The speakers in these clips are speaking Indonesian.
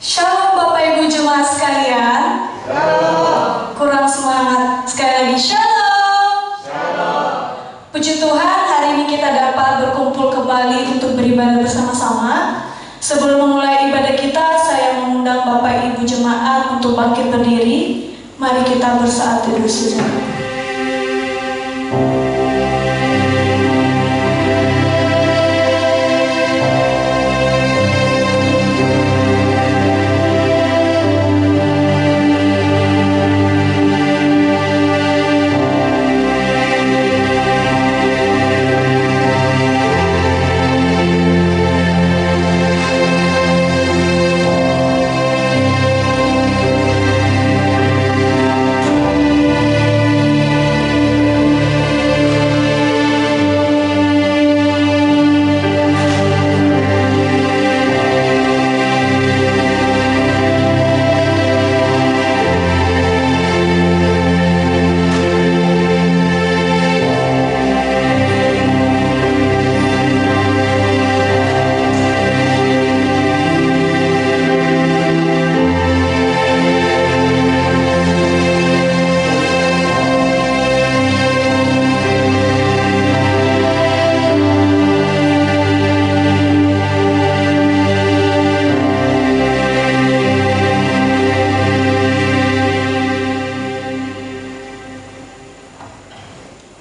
Shalom Bapak Ibu Jemaat sekalian. Shalom. Kurang semangat. Sekali lagi shalom. Shalom. Puji Tuhan, hari ini kita dapat berkumpul kembali untuk beribadah bersama-sama. Sebelum memulai ibadah kita, saya mengundang Bapak Ibu Jemaat untuk bangkit berdiri. Mari kita bersaat teduh sejenak.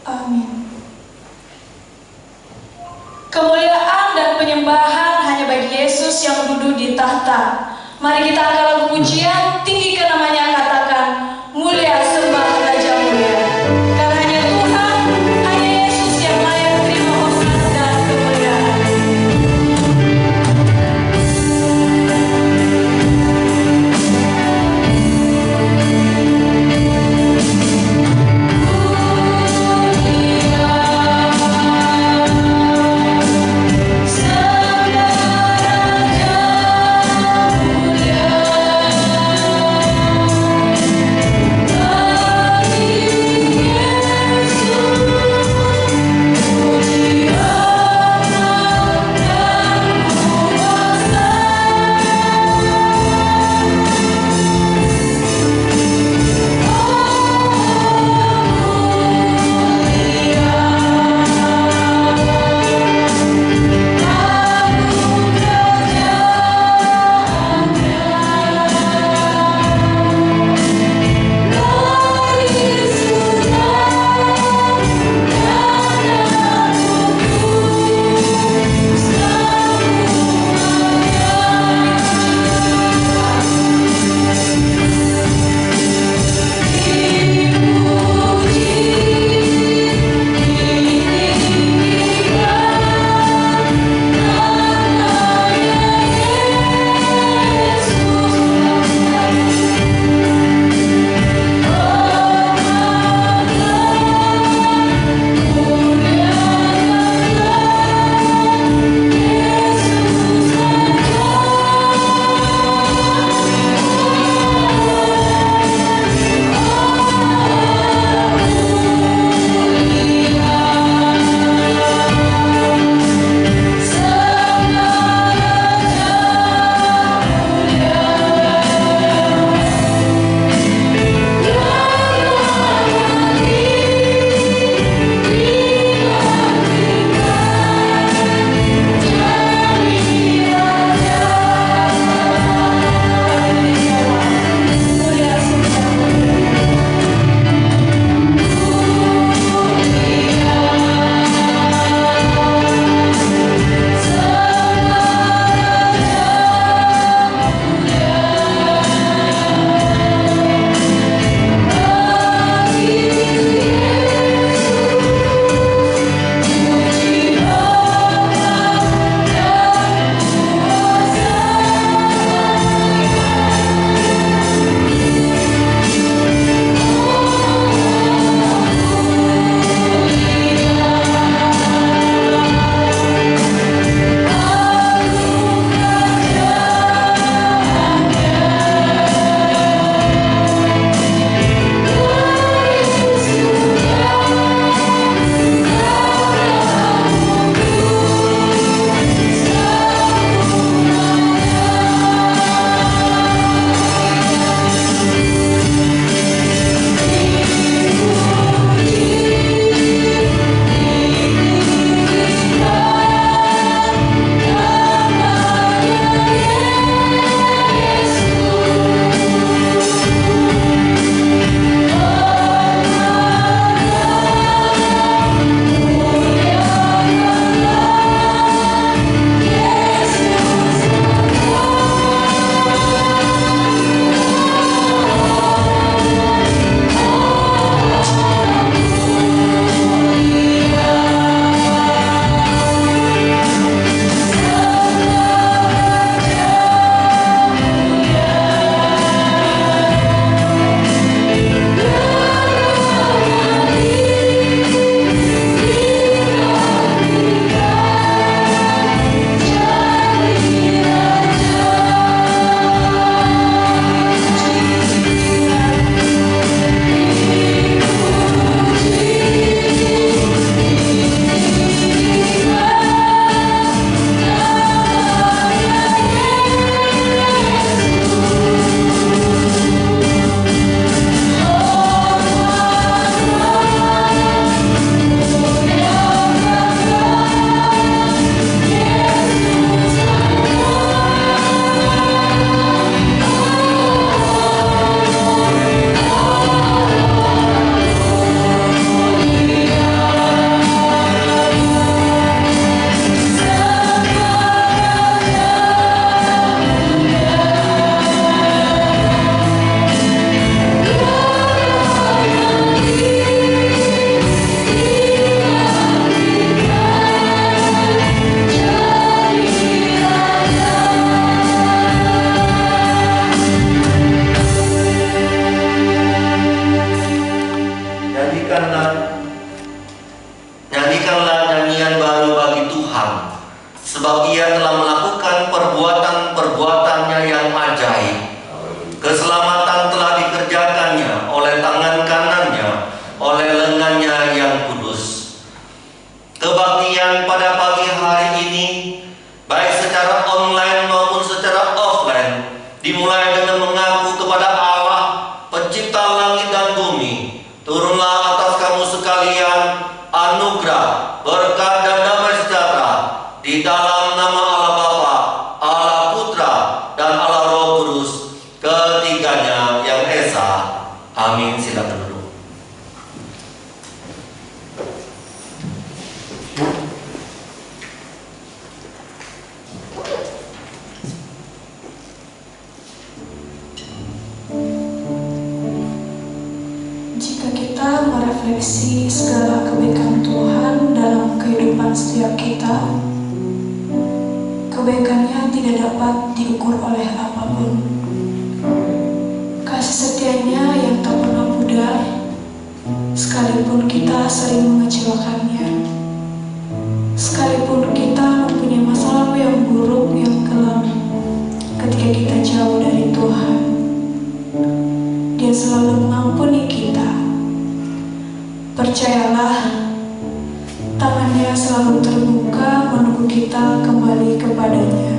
Amin. Kemuliaan dan penyembahan hanya bagi Yesus yang duduk di tahta. Mari kita angkat lagu pujian, tinggikan namanya, katakan, mulia sembah Raja mulia. Karena hanya Tuhan, hanya Yesus yang layak terima hormat dan kemuliaan. Sembah Raja mulia. ajaib. Keselamatan telah dikerjakannya oleh tangan kanannya, oleh lengannya yang kudus. Kebaktian pada pagi hari ini, baik secara online maupun secara offline, dimulai dengan mengaku kepada Allah, pencipta langit dan bumi. Turunlah atas kamu sekalian anugerah, berkat dan damai sejahtera di dalam nama Allah Bapa, Allah Putra, dan Allah Roh Kudus, ketiganya yang esa. Amin. Silakan duduk. Jika kita merefleksi segala kebaikan Tuhan dalam kehidupan setiap kita, kebaikannya tidak dapat diukur oleh apapun. Kasih setianya yang tak pernah pudar, sekalipun kita sering mengecewakannya, sekalipun kita mempunyai masa lalu yang buruk, yang kelam. Ketika kita jauh dari Tuhan, Dia selalu mengampuni kita. Percayalah, tangannya selalu terbuka menunggu kita kembali kepadanya.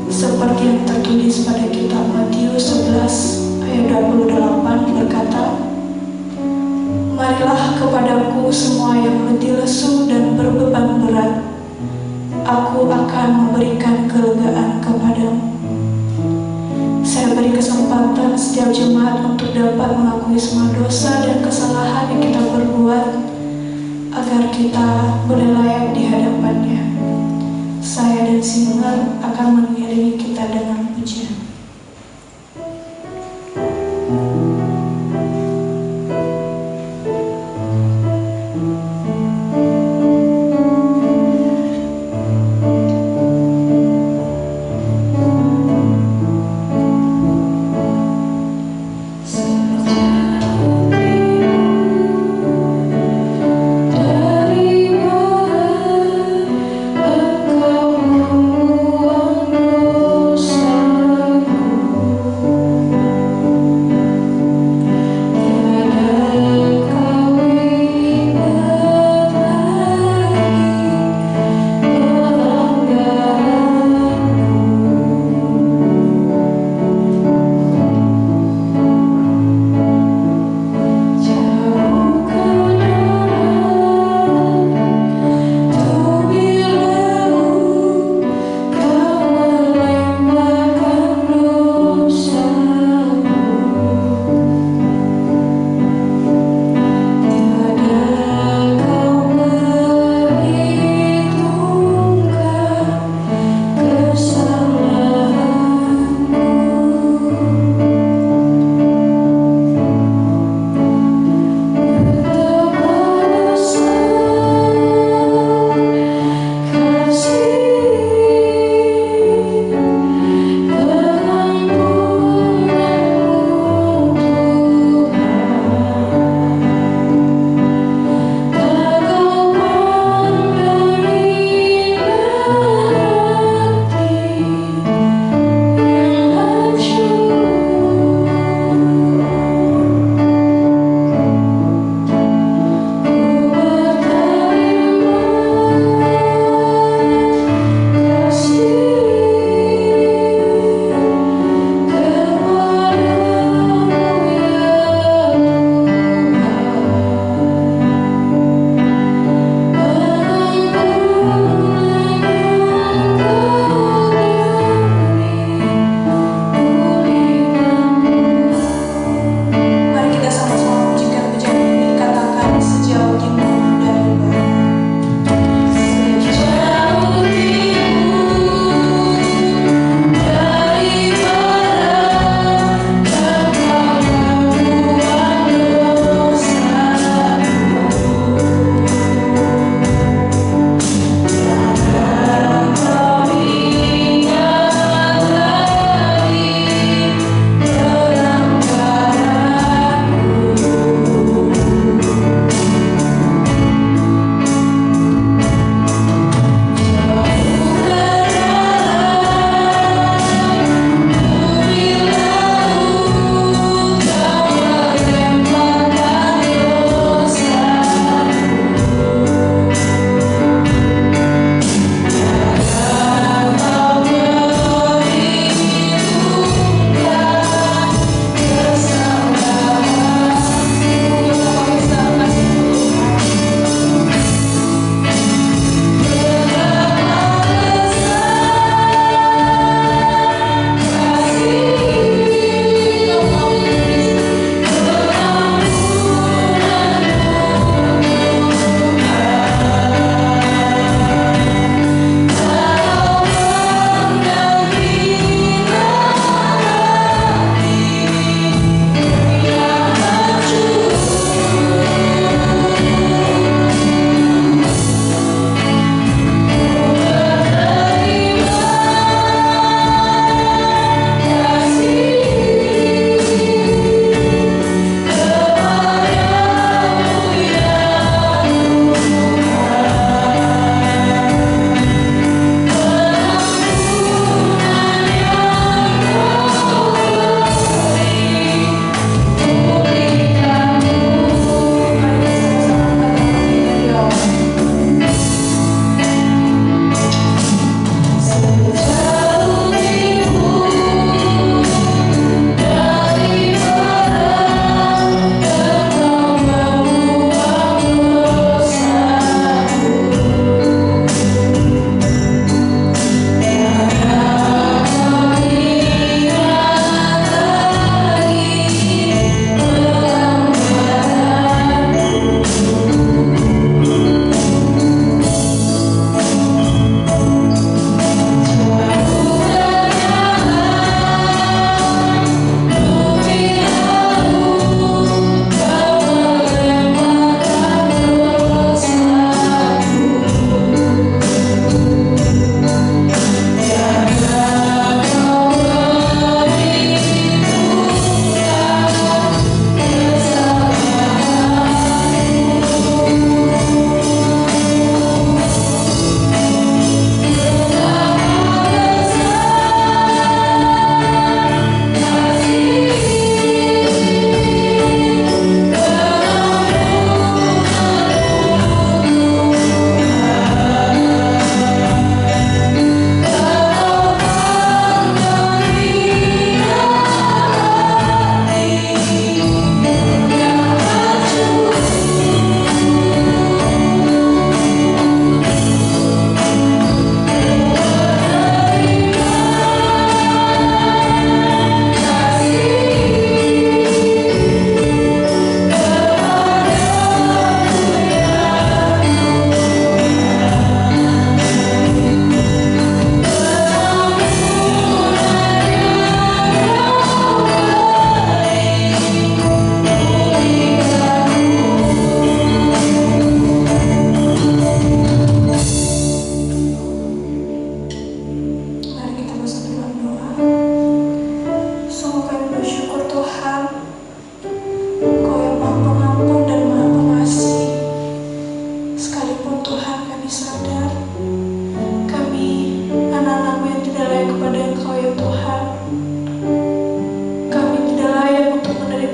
Seperti yang tertulis pada kitab Matius 11 ayat 28 berkata, "Marilah kepadaku semua yang letih lesu dan berbeban berat, aku akan memberikan kelegaan kepadamu." Saya beri kesempatan setiap jemaat untuk dapat mengakui semua dosa dan kesalahan yang kita perbuat, agar kita boleh layak di hadapannya. Saya dan singer akan mengiringi kita dengan pujian. Engkau membuang dosa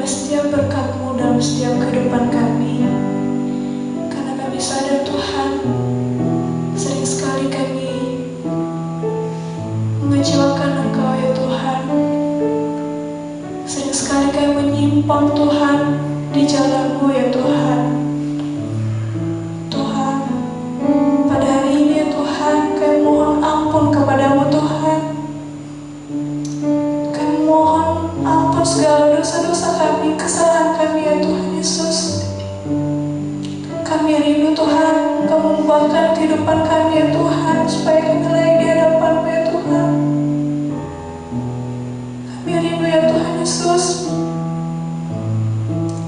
setiap berkat-Mu dalam setiap kehidupan kami. Karena kami sadar Tuhan, sering sekali kami mengecewakan Engkau ya Tuhan. Sering sekali kami menyimpang Tuhan di jalan-Mu ya Tuhan. Tuhan, pada hari ini ya Tuhan, kami mohon ampun kepadamu Tuhan. Kami mohon ampun segala dosa-dosa kami, kesalahan kami ya Tuhan Yesus. Kami rindu Tuhan, Engkau mengubahkan kehidupan kami ya Tuhan, supaya kami layak di hadapan-Mu ya Tuhan. Kami rindu ya Tuhan Yesus.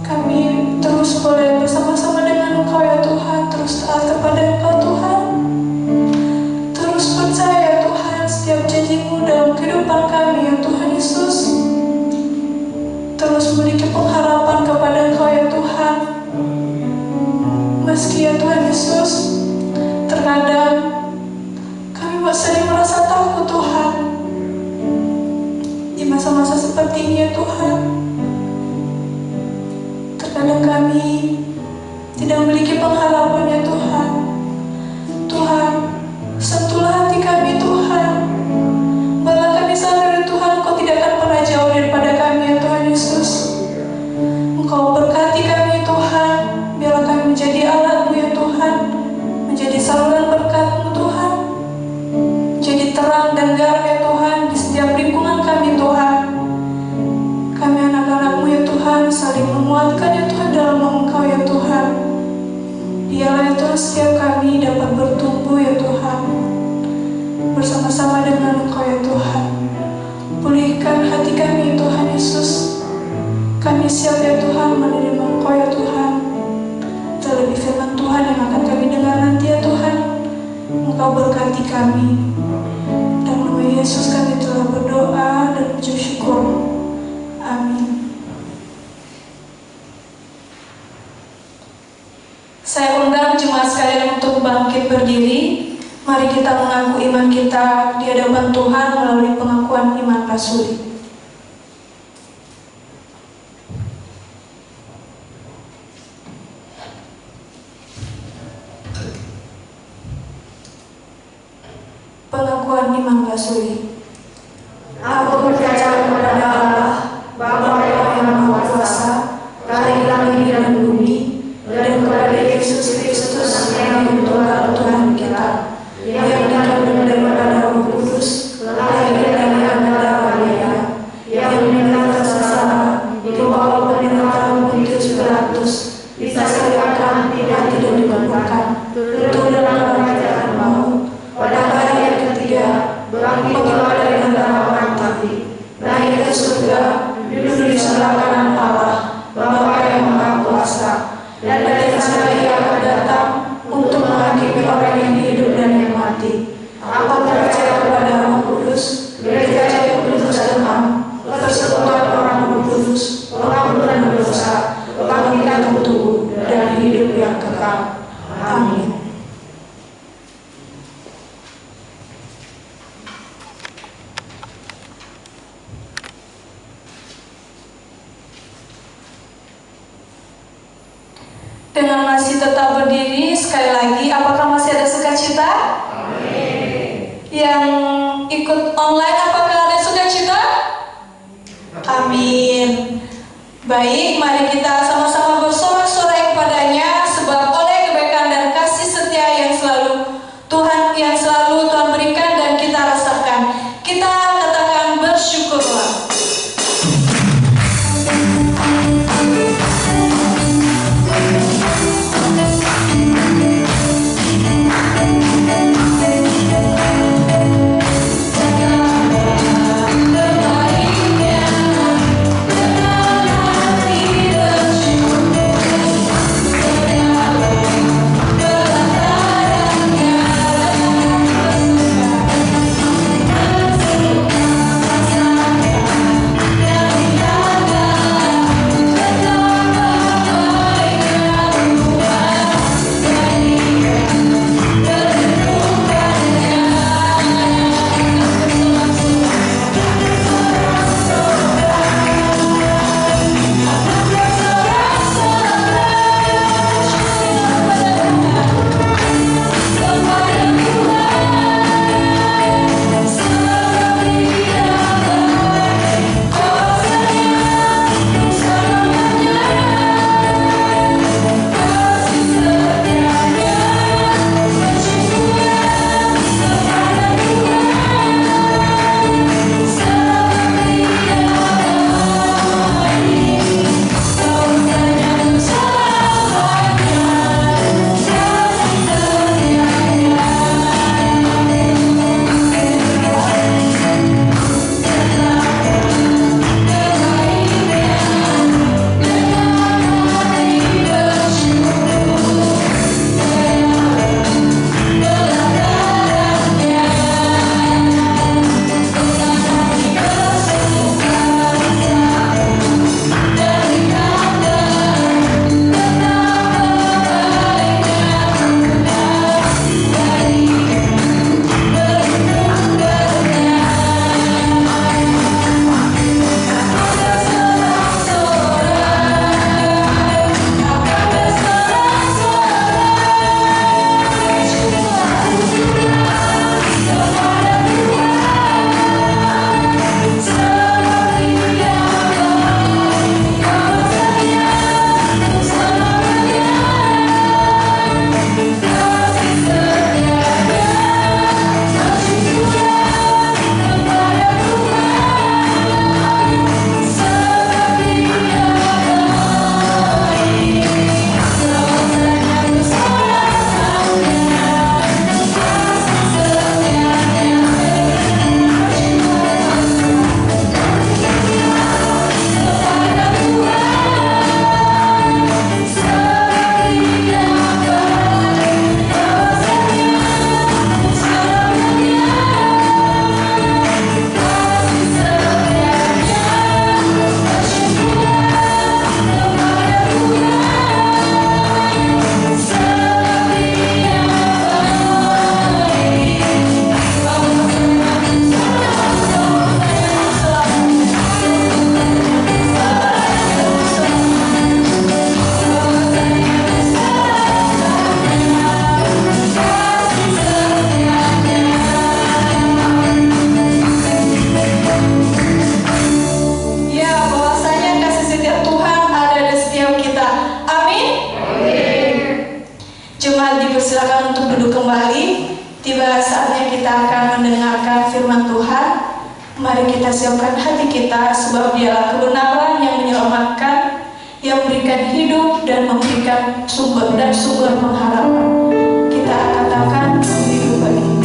Kami terus boleh bersama-sama dengan Engkau ya Tuhan, terus taat kepada Engkau Tuhan, terus percaya Tuhan setiap janji-Mu dalam kehidupan kami ya Tuhan Yesus. Terus memiliki pengharapan kepada Engkau ya Tuhan. Meski ya Tuhan Yesus, terkadang kami sering merasa takut Tuhan. Di masa-masa seperti ini ya Tuhan, terkadang kami tidak memiliki pengharapan ya Tuhan. Tuhan, sentuhlah hati kami Tuhan. Malah kami sadar Tuhan, Kau tidak akan pernah jauh daripada kami ya Tuhan Yesus. Engkau berkati kami Tuhan, biarlah kami menjadi alat-Mu ya Tuhan, menjadi saluran berkat-Mu Tuhan, menjadi terang dan garam ya Tuhan di setiap lingkungan kami Tuhan. Kami anak-anak-Mu ya Tuhan, saling menguatkan ya Tuhan dalam Engkau ya Tuhan. Biarlah ya Tuhan setiap kami dapat bertumbuh ya Tuhan, bersama-sama dengan Engkau ya Tuhan. Pulihkan hati kami Tuhan Yesus. Kami siap ya Tuhan menerima Engkau ya Tuhan. Terlebih firman Tuhan yang akan kami dengar nanti ya Tuhan. Engkau berkati kami. Dalam nama Yesus kami telah berdoa dan mengucap syukur. Amin. Saya undang jemaat sekalian untuk bangkit berdiri. Mari kita mengaku iman kita di hadapan Tuhan melalui pengakuan iman rasuli. Pengakuan iman rasuli. Aku percaya kepada Allah, Bapa yang Maha Kuasa, Raja langit dan bumi, dan kepada Yesus Kristus yang tunggal Tuhan kita, yang dikandung daripada Roh Kudus, lahir dari Maria, yang menderita sengsara di bawah pemerintahan Pontius Pilatus, disalibkan, tidak dikuburkan, turun dalam kerajaan maut, pada hari yang ketiga bangkit dari antara orang mati, naik ke surga, duduk di sebelah kanan Allah, Bapa yang Maha Kuasa, dan dari sana Ia akan datang untuk menghakimi orang yang hidup dan yang mati. Aku percaya kepada Roh Kudus, gereja yang kudus dan am, persekutuan orang kudus, pengampunan dosa, kebangkitan tubuh, dan hidup yang kekal. Amin. Dengan masih tetap berdiri, sekali lagi, apakah masih ada sukacita? Amin. Yang ikut online, apakah ada sukacita? Amin. Baik, mari kita sama-sama bersorak-sorai kepadanya, sebab oleh kebaikan dan kasih setia yang selalu Tuhan berikan dan kita rasakan, kita katakan bersyukurlah. Terbaiknya, dengan hati duduk kembali. Tiba saatnya kita akan mendengarkan firman Tuhan. Mari kita siapkan hati kita, sebab Dialah kebenaran yang menyelamatkan, yang memberikan hidup dan memberikan sumber pengharapan. Kita katakan kehidupan ini.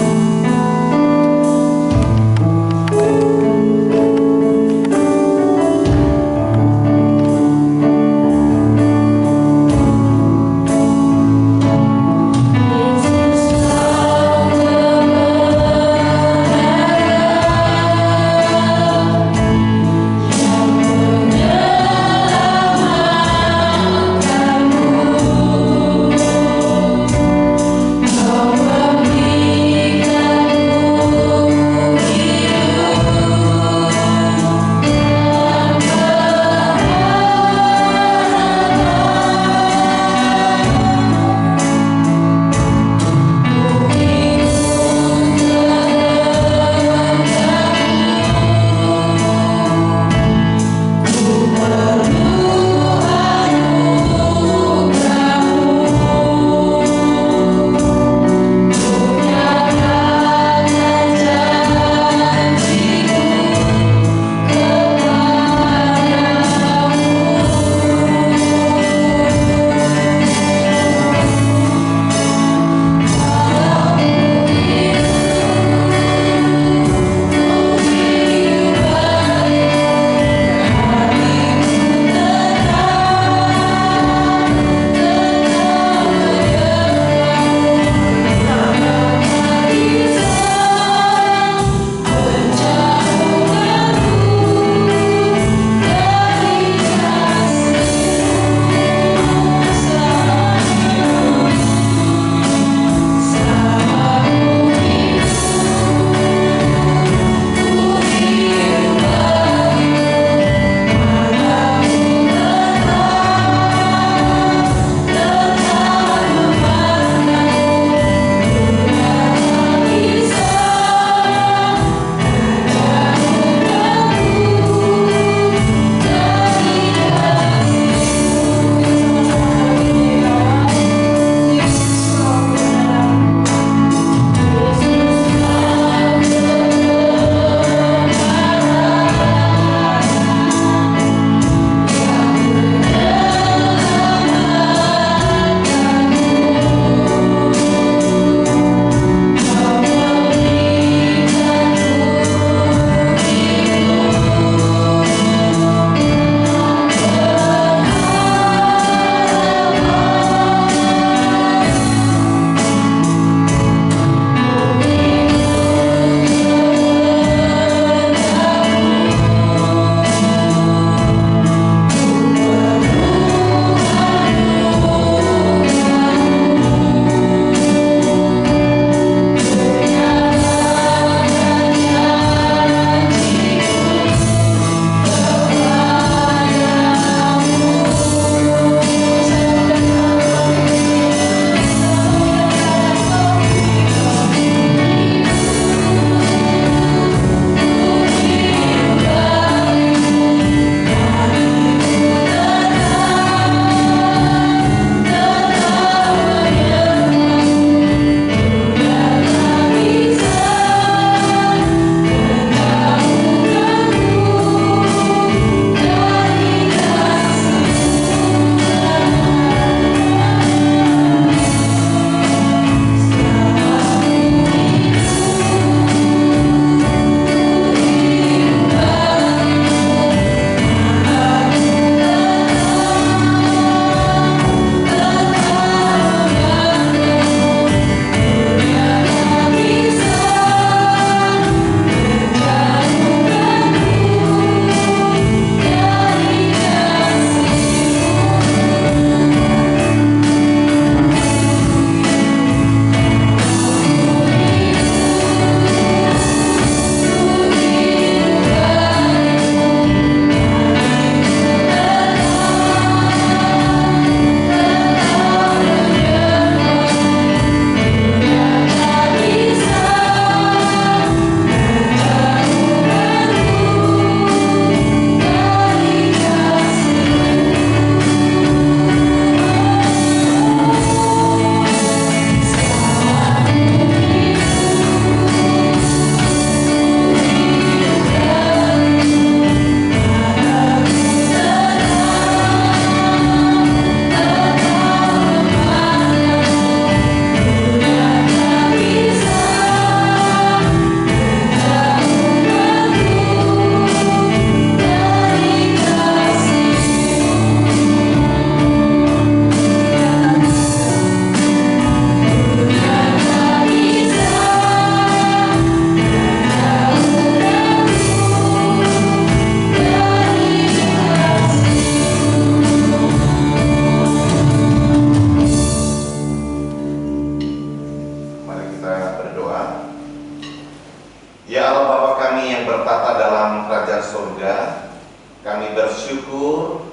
bersyukur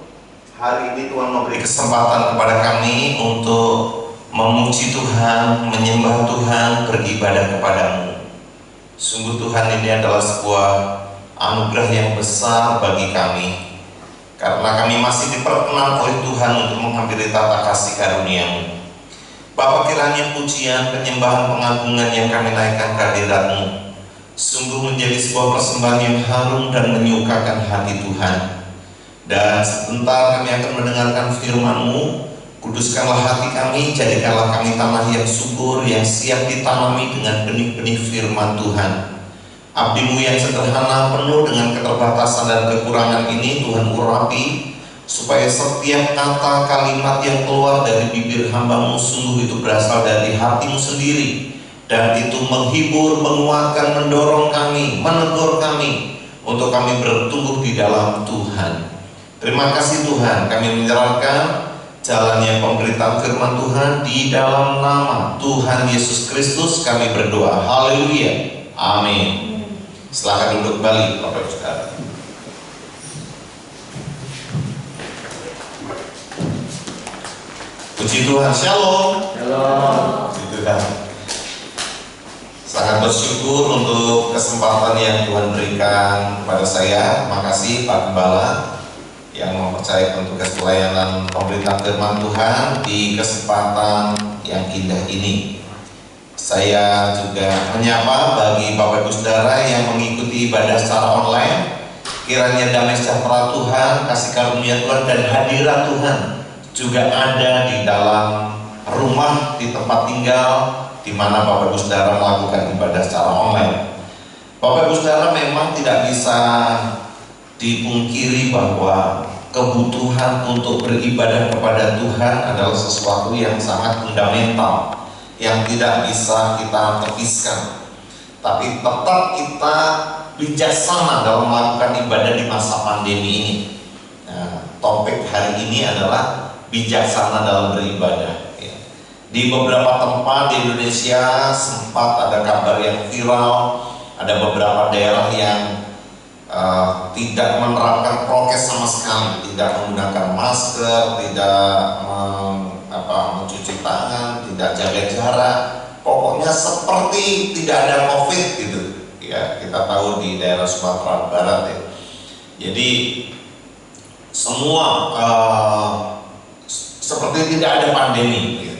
hari ini Tuhan memberi kesempatan kepada kami untuk memuji Tuhan, menyembah Tuhan, beribadah kepada-Mu. Sungguh Tuhan, ini adalah sebuah anugerah yang besar bagi kami, karena kami masih diperkenan oleh Tuhan untuk menghampiri tata kasih karunia-Mu. Bapa, kiranya pujian, penyembahan, pengagungan yang kami naikkan ke hadirat-Mu sungguh menjadi sebuah persembahan yang harum dan menyukakan hati Tuhan. Dan sebentar kami akan mendengarkan firman-Mu. Kuduskanlah hati kami, jadikanlah kami tanah yang subur, yang siap ditanami dengan benih-benih firman Tuhan. Abdi-Mu yang sederhana, penuh dengan keterbatasan dan kekurangan ini, Tuhan urapi, supaya setiap kata kalimat yang keluar dari bibir hamba-Mu sungguh itu berasal dari hati-Mu sendiri, dan itu menghibur, menguatkan, mendorong kami, menegur kami, untuk kami bertumbuh di dalam Tuhan. Terima kasih Tuhan, kami menyerahkan jalannya pemberitaan firman Tuhan di dalam nama Tuhan Yesus Kristus kami berdoa. Haleluya, amin. Silakan duduk kembali Bapak Ibu Saudara. Puji Tuhan, shalom. Shalom. Puji Tuhan. Sangat bersyukur untuk kesempatan yang Tuhan berikan kepada saya. Terima kasih Pak Gembala yang mempercayakan tugas pelayanan pemberitaan firman Tuhan di kesempatan yang indah ini. Saya juga menyapa bagi Bapak Ibu Saudara yang mengikuti ibadah secara online. Kiranya damai sejahtera Tuhan, kasih karunia Tuhan, dan hadirat Tuhan juga ada di dalam rumah, di tempat tinggal, di mana Bapak Ibu Saudara melakukan ibadah secara online. Bapak Ibu Saudara, memang tidak bisa dipungkiri bahwa kebutuhan untuk beribadah kepada Tuhan adalah sesuatu yang sangat fundamental, yang tidak bisa kita tepiskan. Tapi tetap kita bijaksana dalam melakukan ibadah di masa pandemi ini. Nah, topik hari ini adalah bijaksana dalam beribadah. Di beberapa tempat di Indonesia sempat ada kabar yang viral, ada beberapa daerah yang tidak menerapkan prokes sama sekali, tidak menggunakan masker, tidak mencuci tangan, tidak jaga jarak, pokoknya seperti tidak ada COVID gitu. Ya, kita tahu di daerah Sumatera Barat ya. Jadi semua seperti tidak ada pandemi gitu.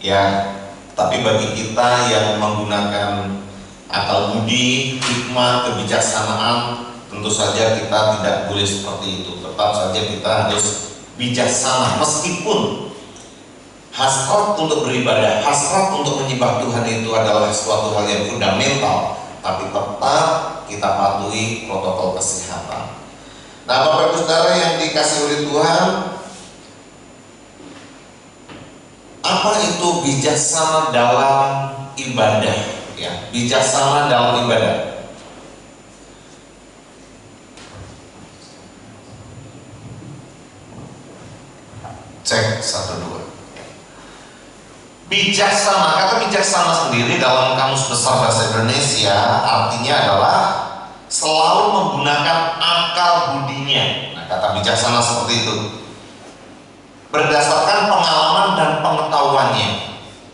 Ya, tapi bagi kita yang menggunakan akal budi, hikmah, kebijaksanaan, tentu saja kita tidak boleh seperti itu. Tetap saja kita harus bijaksana, meskipun hasrat untuk beribadah, hasrat untuk menyembah Tuhan itu adalah suatu hal yang fundamental, tapi tetap kita patuhi protokol kesehatan. Nah, Bapak Ibu Saudara yang dikasihi oleh Tuhan, apa itu bijaksana dalam ibadah? Ya, bijaksana dalam ibadah. Cek 1, 2. Bijaksana, kata bijaksana sendiri dalam Kamus Besar Bahasa Indonesia artinya adalah selalu menggunakan akal budinya. Nah, kata bijaksana seperti itu berdasarkan pengalaman dan pengetahuannya,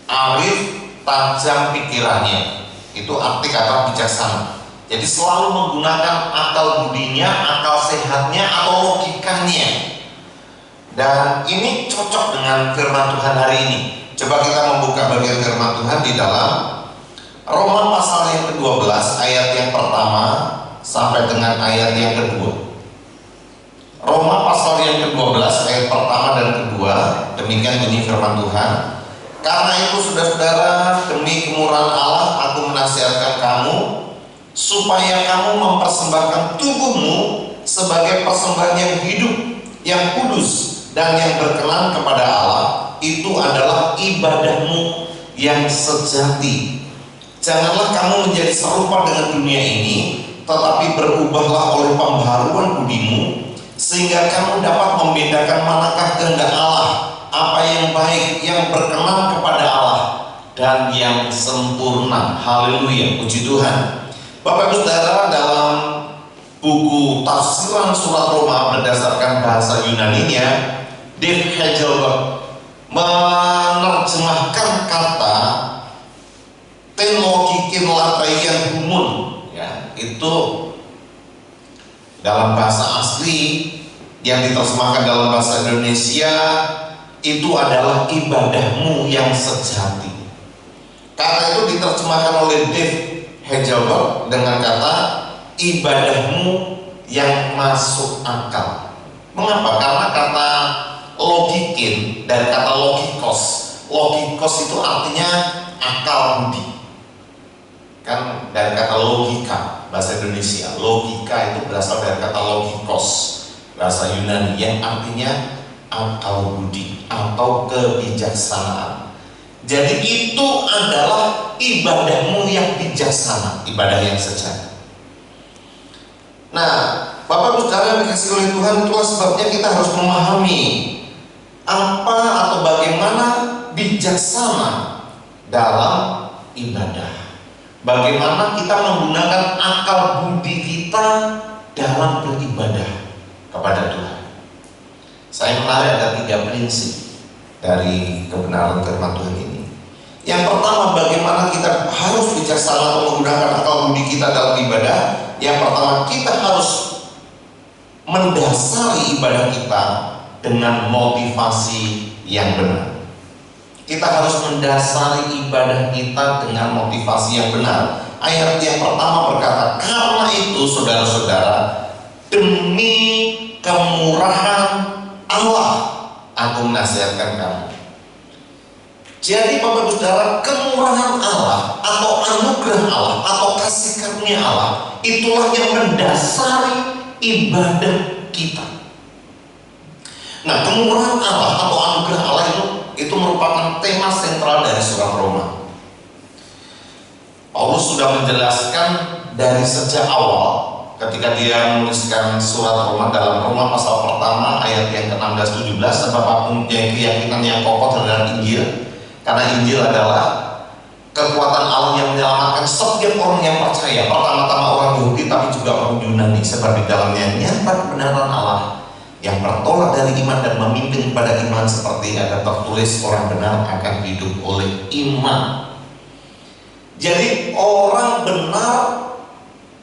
arif, tajam pikirannya. Itu arti kata bijaksana. Jadi selalu menggunakan akal budinya, akal sehatnya, atau logikanya. Dan ini cocok dengan firman Tuhan hari ini. Coba kita membuka bagian firman Tuhan di dalam Roma pasal yang ke-12 ayat yang pertama sampai dengan ayat yang kedua. Roma pasal yang ke-12 ayat pertama dan kedua, demikian bunyi firman Tuhan. Karena itu saudara-saudara, demi kemurahan Allah aku menasihatkan kamu supaya kamu mempersembahkan tubuhmu sebagai persembahan yang hidup, yang kudus, dan yang berkenan kepada Allah. Itu adalah ibadahmu yang sejati. Janganlah kamu menjadi serupa dengan dunia ini, tetapi berubahlah oleh pembaharuan budimu, sehingga kamu dapat membedakan manakah kehendak Allah, apa yang baik, yang berkenan kepada Allah, dan yang sempurna. Haleluya, puji Tuhan. Bapak Ibu Saudara, dalam buku tafsiran surat Roma berdasarkan bahasa Yunaninya, Dave Hagelberg menerjemahkan kata teologikin latreian humun, ya, itu dalam bahasa asli yang diterjemahkan dalam bahasa Indonesia itu adalah ibadahmu yang sejati. Kata itu diterjemahkan oleh Dave Hagelberg dengan kata ibadahmu yang masuk akal. Mengapa? Karena kata logikin dan kata logikos itu artinya akal budi. Kan dari kata logika bahasa Indonesia, logika itu berasal dari kata logikos bahasa Yunani yang artinya akal budi atau kebijaksanaan. Jadi itu adalah ibadahmu yang bijaksana, ibadah yang sejati. Nah, Bapak Ibu Saudara yang dikasihi oleh Tuhan, itulah sebabnya kita harus memahami apa atau bagaimana bijaksana dalam ibadah. Bagaimana kita menggunakan akal budi kita dalam beribadah kepada Tuhan. Saya menarik ada 3 prinsip dari kebenaran firman Tuhan ini. Yang pertama, bagaimana kita harus bijaksana atau menggunakan akal budi kita dalam ibadah. Yang pertama, kita harus mendasari ibadah kita dengan motivasi yang benar. Kita harus mendasari ibadah kita dengan motivasi yang benar. Ayat yang pertama berkata, karena itu saudara-saudara, demi kemurahan Allah aku menasihatkan kamu. Jadi Bapak Ibu Saudara, kemurahan Allah atau anugerah Allah atau kasih karunia Allah itulah yang mendasari ibadah kita. Nah, kemurahan Allah atau anugerah Allah itu merupakan tema sentral dari surat Roma. Paulus sudah menjelaskan dari sejak awal ketika dia menuliskan surat Roma dalam Roma pasal pertama ayat yang ke-16-17, sebab apapun yang keyakinan yang kokoh terhadap Injil, karena Injil adalah kekuatan Allah yang menyelamatkan setiap orang yang percaya, pertama-tama orang Yahudi tapi juga orang Yunani, sebab di dalamnya nyata kebenaran Allah yang bertolak dari iman dan memimpin kepada iman, seperti ada tertulis, orang benar akan hidup oleh iman. Jadi orang benar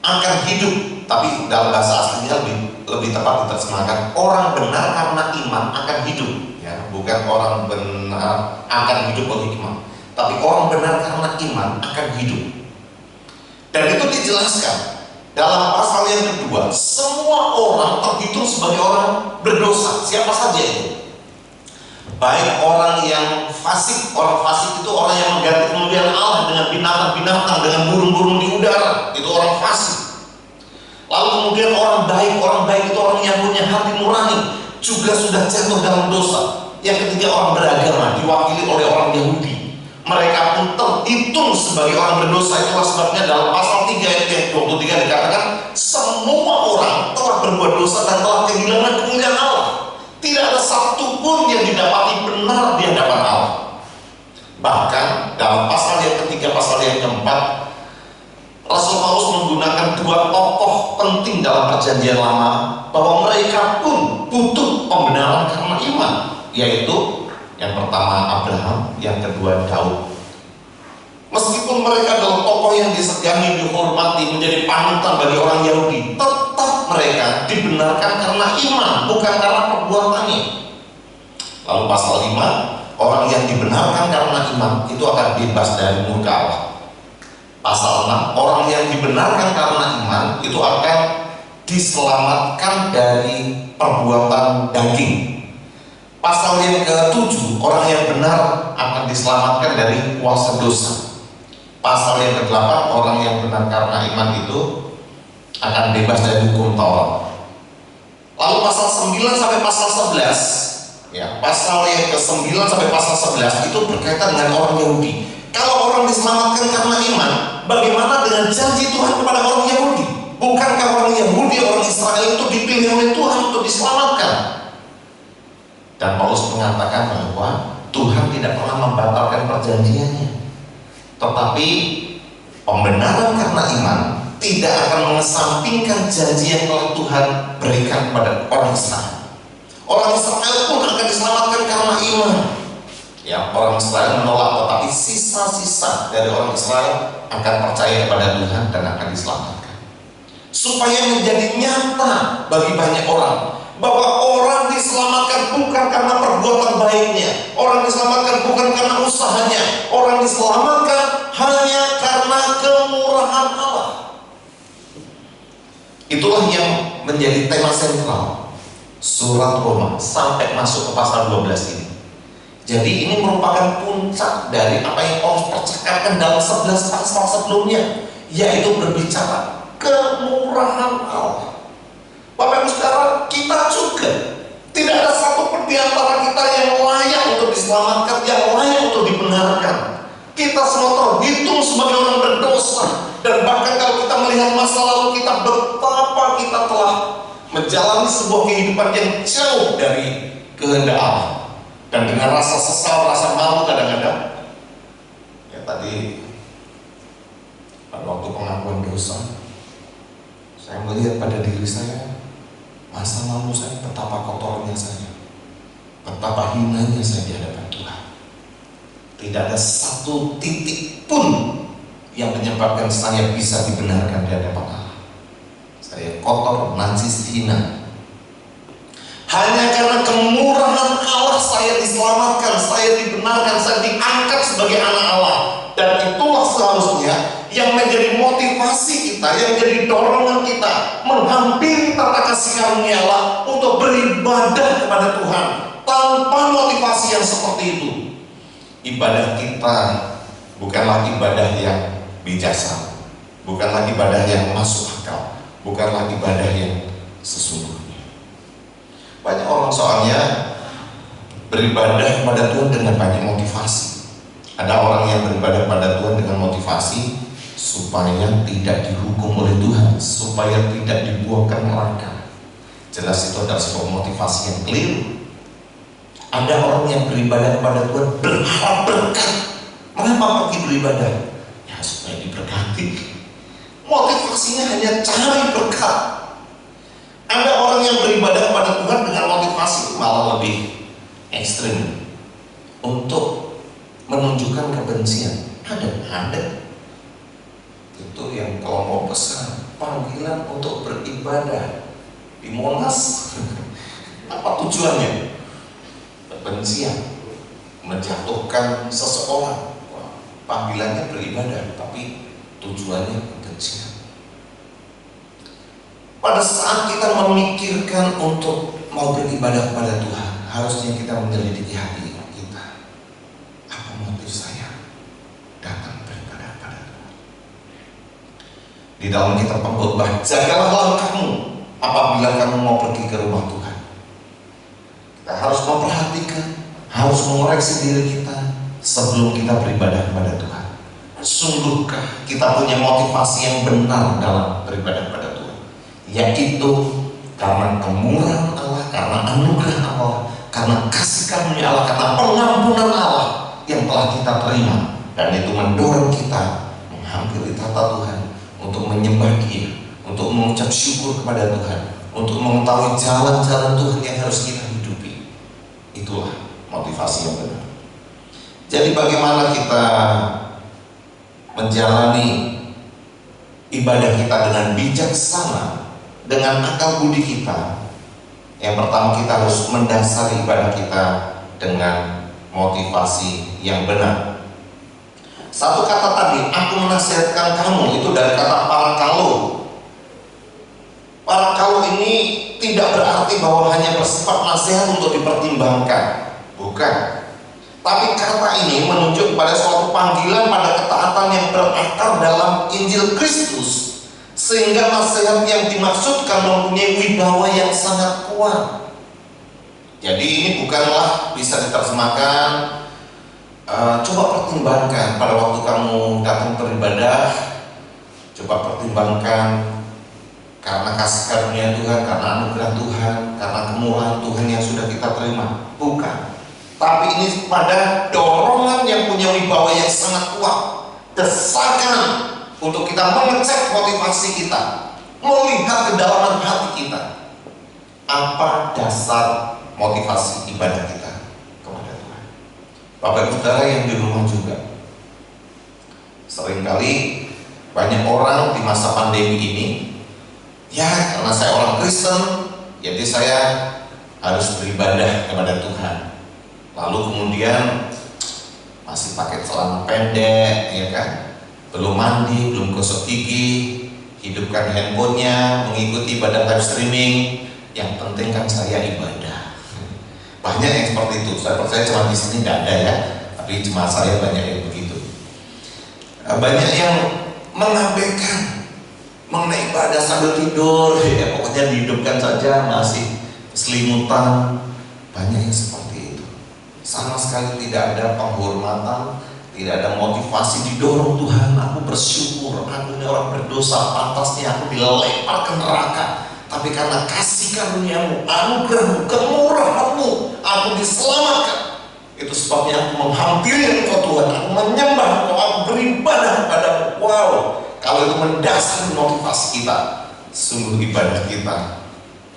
akan hidup, tapi dalam bahasa aslinya lebih tepat diterjemahkan orang benar karena iman akan hidup, ya, bukan orang benar akan hidup oleh iman, tapi orang benar karena iman akan hidup. Dan itu dijelaskan dalam pasal yang kedua, semua orang terhitung sebagai orang berdosa. Siapa saja itu? Baik orang yang fasik. Orang fasik itu orang yang mengganti kemuliaan Allah dengan binatang-binatang, dengan burung-burung di udara. Itu orang fasik. Lalu kemudian orang baik itu orang yang punya hati nurani, juga sudah jatuh dalam dosa. Yang ketiga, orang beragama, diwakili oleh orang Yahudi. Mereka pun terhitung sebagai orang berdosa. Itulah sebabnya dalam pasal 3 ayat 23 dikatakan, semua orang telah berbuat dosa dan telah kehilangan kemuliaan Allah. Tidak ada satu pun yang didapati benar di hadapan Allah. Bahkan dalam pasal yang ketiga, pasal yang keempat, Rasul Paulus menggunakan 2 tokoh penting dalam perjanjian lama, bahwa mereka pun butuh pembenaran karena iman, yaitu yang pertama Abraham, yang kedua Daud. Meskipun mereka adalah tokoh yang disegani, dihormati, menjadi panutan bagi orang Yahudi, tetap mereka dibenarkan karena iman, bukan karena perbuatannya. Lalu pasal 5, orang yang dibenarkan karena iman itu akan bebas dari murka Allah. Pasal 6, orang yang dibenarkan karena iman itu akan diselamatkan dari perbuatan daging. Pasal yang ke-7, orang yang benar akan diselamatkan dari kuasa dosa. Pasal yang ke-8, orang yang benar karena iman itu akan bebas dari hukum Taurat. Lalu pasal 9 sampai pasal 11, ya, pasal yang ke-9 sampai pasal 11 itu berkaitan dengan orang Yahudi. Kalau orang diselamatkan karena iman, bagaimana dengan janji Tuhan kepada orang Yahudi? Bukankah orang Yahudi, orang Israel itu dipilih oleh Tuhan untuk diselamatkan? Dan Paulus mengatakan bahwa Tuhan tidak pernah membatalkan perjanjiannya, tetapi pembenaran karena iman tidak akan mengesampingkan janji yang telah Tuhan berikan kepada orang Israel. Orang Israel pun akan diselamatkan karena iman. Ya, orang Israel menolak, tetapi sisa-sisa dari orang Israel akan percaya kepada Tuhan dan akan diselamatkan. Supaya menjadi nyata bagi banyak orang bahwa orang diselamatkan bukan karena perbuatan baiknya, orang diselamatkan bukan karena usahanya, orang diselamatkan hanya karena kemurahan Allah. Itulah yang menjadi tema sentral surat Roma sampai masuk ke pasal 12 ini. Jadi ini merupakan puncak dari apa yang Paulus percakapan dalam 11 pasal sebelumnya, yaitu berbicara kemurahan Allah. Bapak Ibu Saudara, kita juga tidak ada satu pun di antara kita yang layak untuk diselamatkan, yang layak untuk dibenarkan. Kita semua terhitung sebagai orang berdosa, dan bahkan kalau kita melihat masa lalu kita, betapa kita telah menjalani sebuah kehidupan yang jauh dari kehendak Allah. Dan dengan rasa sesal, rasa malu kadang-kadang, ya tadi pada waktu pengakuan dosa, saya melihat pada diri saya, masa lalu saya, betapa kotornya saya, betapa hinanya saya di hadapan Tuhan. Tidak ada satu titik pun yang menyebabkan saya bisa dibenarkan di hadapan Allah. Saya kotor, najis, hina. Hanya karena kemurahan Allah saya diselamatkan, saya dibenarkan, saya diangkat sebagai anak Allah. Dan itulah seharusnya yang menjadi motivasi kita, yang menjadi dorongan kita menghampiri tata kasih karunia Allah untuk beribadah kepada Tuhan. Tanpa motivasi yang seperti itu, ibadah kita bukanlah ibadah yang bijaksana, bukanlah ibadah yang masuk akal, bukanlah ibadah yang sesungguhnya. Banyak orang soalnya beribadah kepada Tuhan dengan banyak motivasi. Ada orang yang beribadah kepada Tuhan dengan motivasi supaya tidak dihukum oleh Tuhan, supaya tidak dibuangkan neraka. Jelas itu adalah sebuah motivasi yang keliru. Ada orang yang beribadah kepada Tuhan berharap berkat. Mengapa pergi beribadah? Ya supaya diberkati. Motivasinya hanya cari berkat. Ada orang yang beribadah kepada Tuhan dengan motivasi malah lebih ekstrim, untuk menunjukkan kebencian. Ada itu yang kelompok besar, panggilan untuk beribadah di Monas. Apa tujuannya? Kebencian, menjatuhkan seseorang. Panggilannya beribadah, tapi tujuannya kebencian. Pada saat kita memikirkan untuk mau beribadah kepada Tuhan, harusnya kita menyelidiki hati kita. Apa motif saya datang beribadah kepada Tuhan? Di dalam kitab Pengkhotbah, jagalah langkahmu apabila kamu mau pergi ke rumah Tuhan. Kita harus memperhatikan, harus mengoreksi diri kita sebelum kita beribadah kepada Tuhan. Sungguhkah kita punya motivasi yang benar dalam beribadah kepada Tuhan? Yaitu karena kemurahan Allah, karena anugerah Allah, karena kasih karunia Allah, karena pengampunan Allah yang telah kita terima, dan itu mendorong kita menghampiri tata Tuhan, untuk menyembah Dia, untuk mengucap syukur kepada Tuhan, untuk mengetahui jalan-jalan Tuhan yang harus kita hidupi. Itulah motivasi yang benar. Jadi bagaimana kita menjalani ibadah kita dengan bijaksana, dengan akal budi kita? Yang pertama, kita harus mendasari ibadah kita dengan motivasi yang benar. Satu kata tadi, aku menasihatkan kamu, itu dari kata parakalo. Parakalo ini tidak berarti bahwa hanya bersifat nasihat untuk dipertimbangkan, bukan. Tapi kata ini menunjuk pada suatu panggilan pada ketaatan yang berakar dalam Injil Kristus, sehingga nasihat yang dimaksudkan mempunyai wibawa yang sangat kuat. Jadi ini bukanlah bisa diterjemahkan, coba pertimbangkan pada waktu kamu datang beribadah, coba pertimbangkan karena kasih karunia Tuhan, karena anugerah Tuhan, karena kemurahan Tuhan yang sudah kita terima. Bukan. Tapi ini pada dorongan yang punya wibawa yang sangat kuat, desakan untuk kita mengecek motivasi kita, melihat kedalaman hati kita. Apa dasar motivasi ibadah kita kepada Tuhan? Bapak Ibu Saudara yang di rumah juga, seringkali banyak orang di masa pandemi ini, ya karena saya orang Kristen, jadi saya harus beribadah kepada Tuhan. Lalu kemudian masih pakai celana pendek, ya kan? Belum mandi, belum gosok gigi, hidupkan handphonenya, mengikuti ibadah live streaming. Yang penting kan saya ibadah. Banyak yang seperti itu. Saya percaya cuma di sini tidak ada ya, tapi cuma saya banyak yang begitu. Banyak yang mengabaikan mengenai ibadah sambil tidur, ya pokoknya dihidupkan saja, masih selimutan. Banyak yang seperti itu. Sama sekali tidak ada penghormatan, tidak ada motivasi, didorong Tuhan. Aku bersyukur, aku ini orang berdosa, pantasnya aku dilempar ke neraka. Tapi karena kasih karunia-Mu, anugerah-Mu, kemurahan-Mu, aku diselamatkan. Itu sebabnya aku menghampiri Engkau Tuhan, aku menyembah Engkau, aku beribadah kepada-Mu. Wow, kalau itu mendasari motivasi kita, sungguh ibadah kita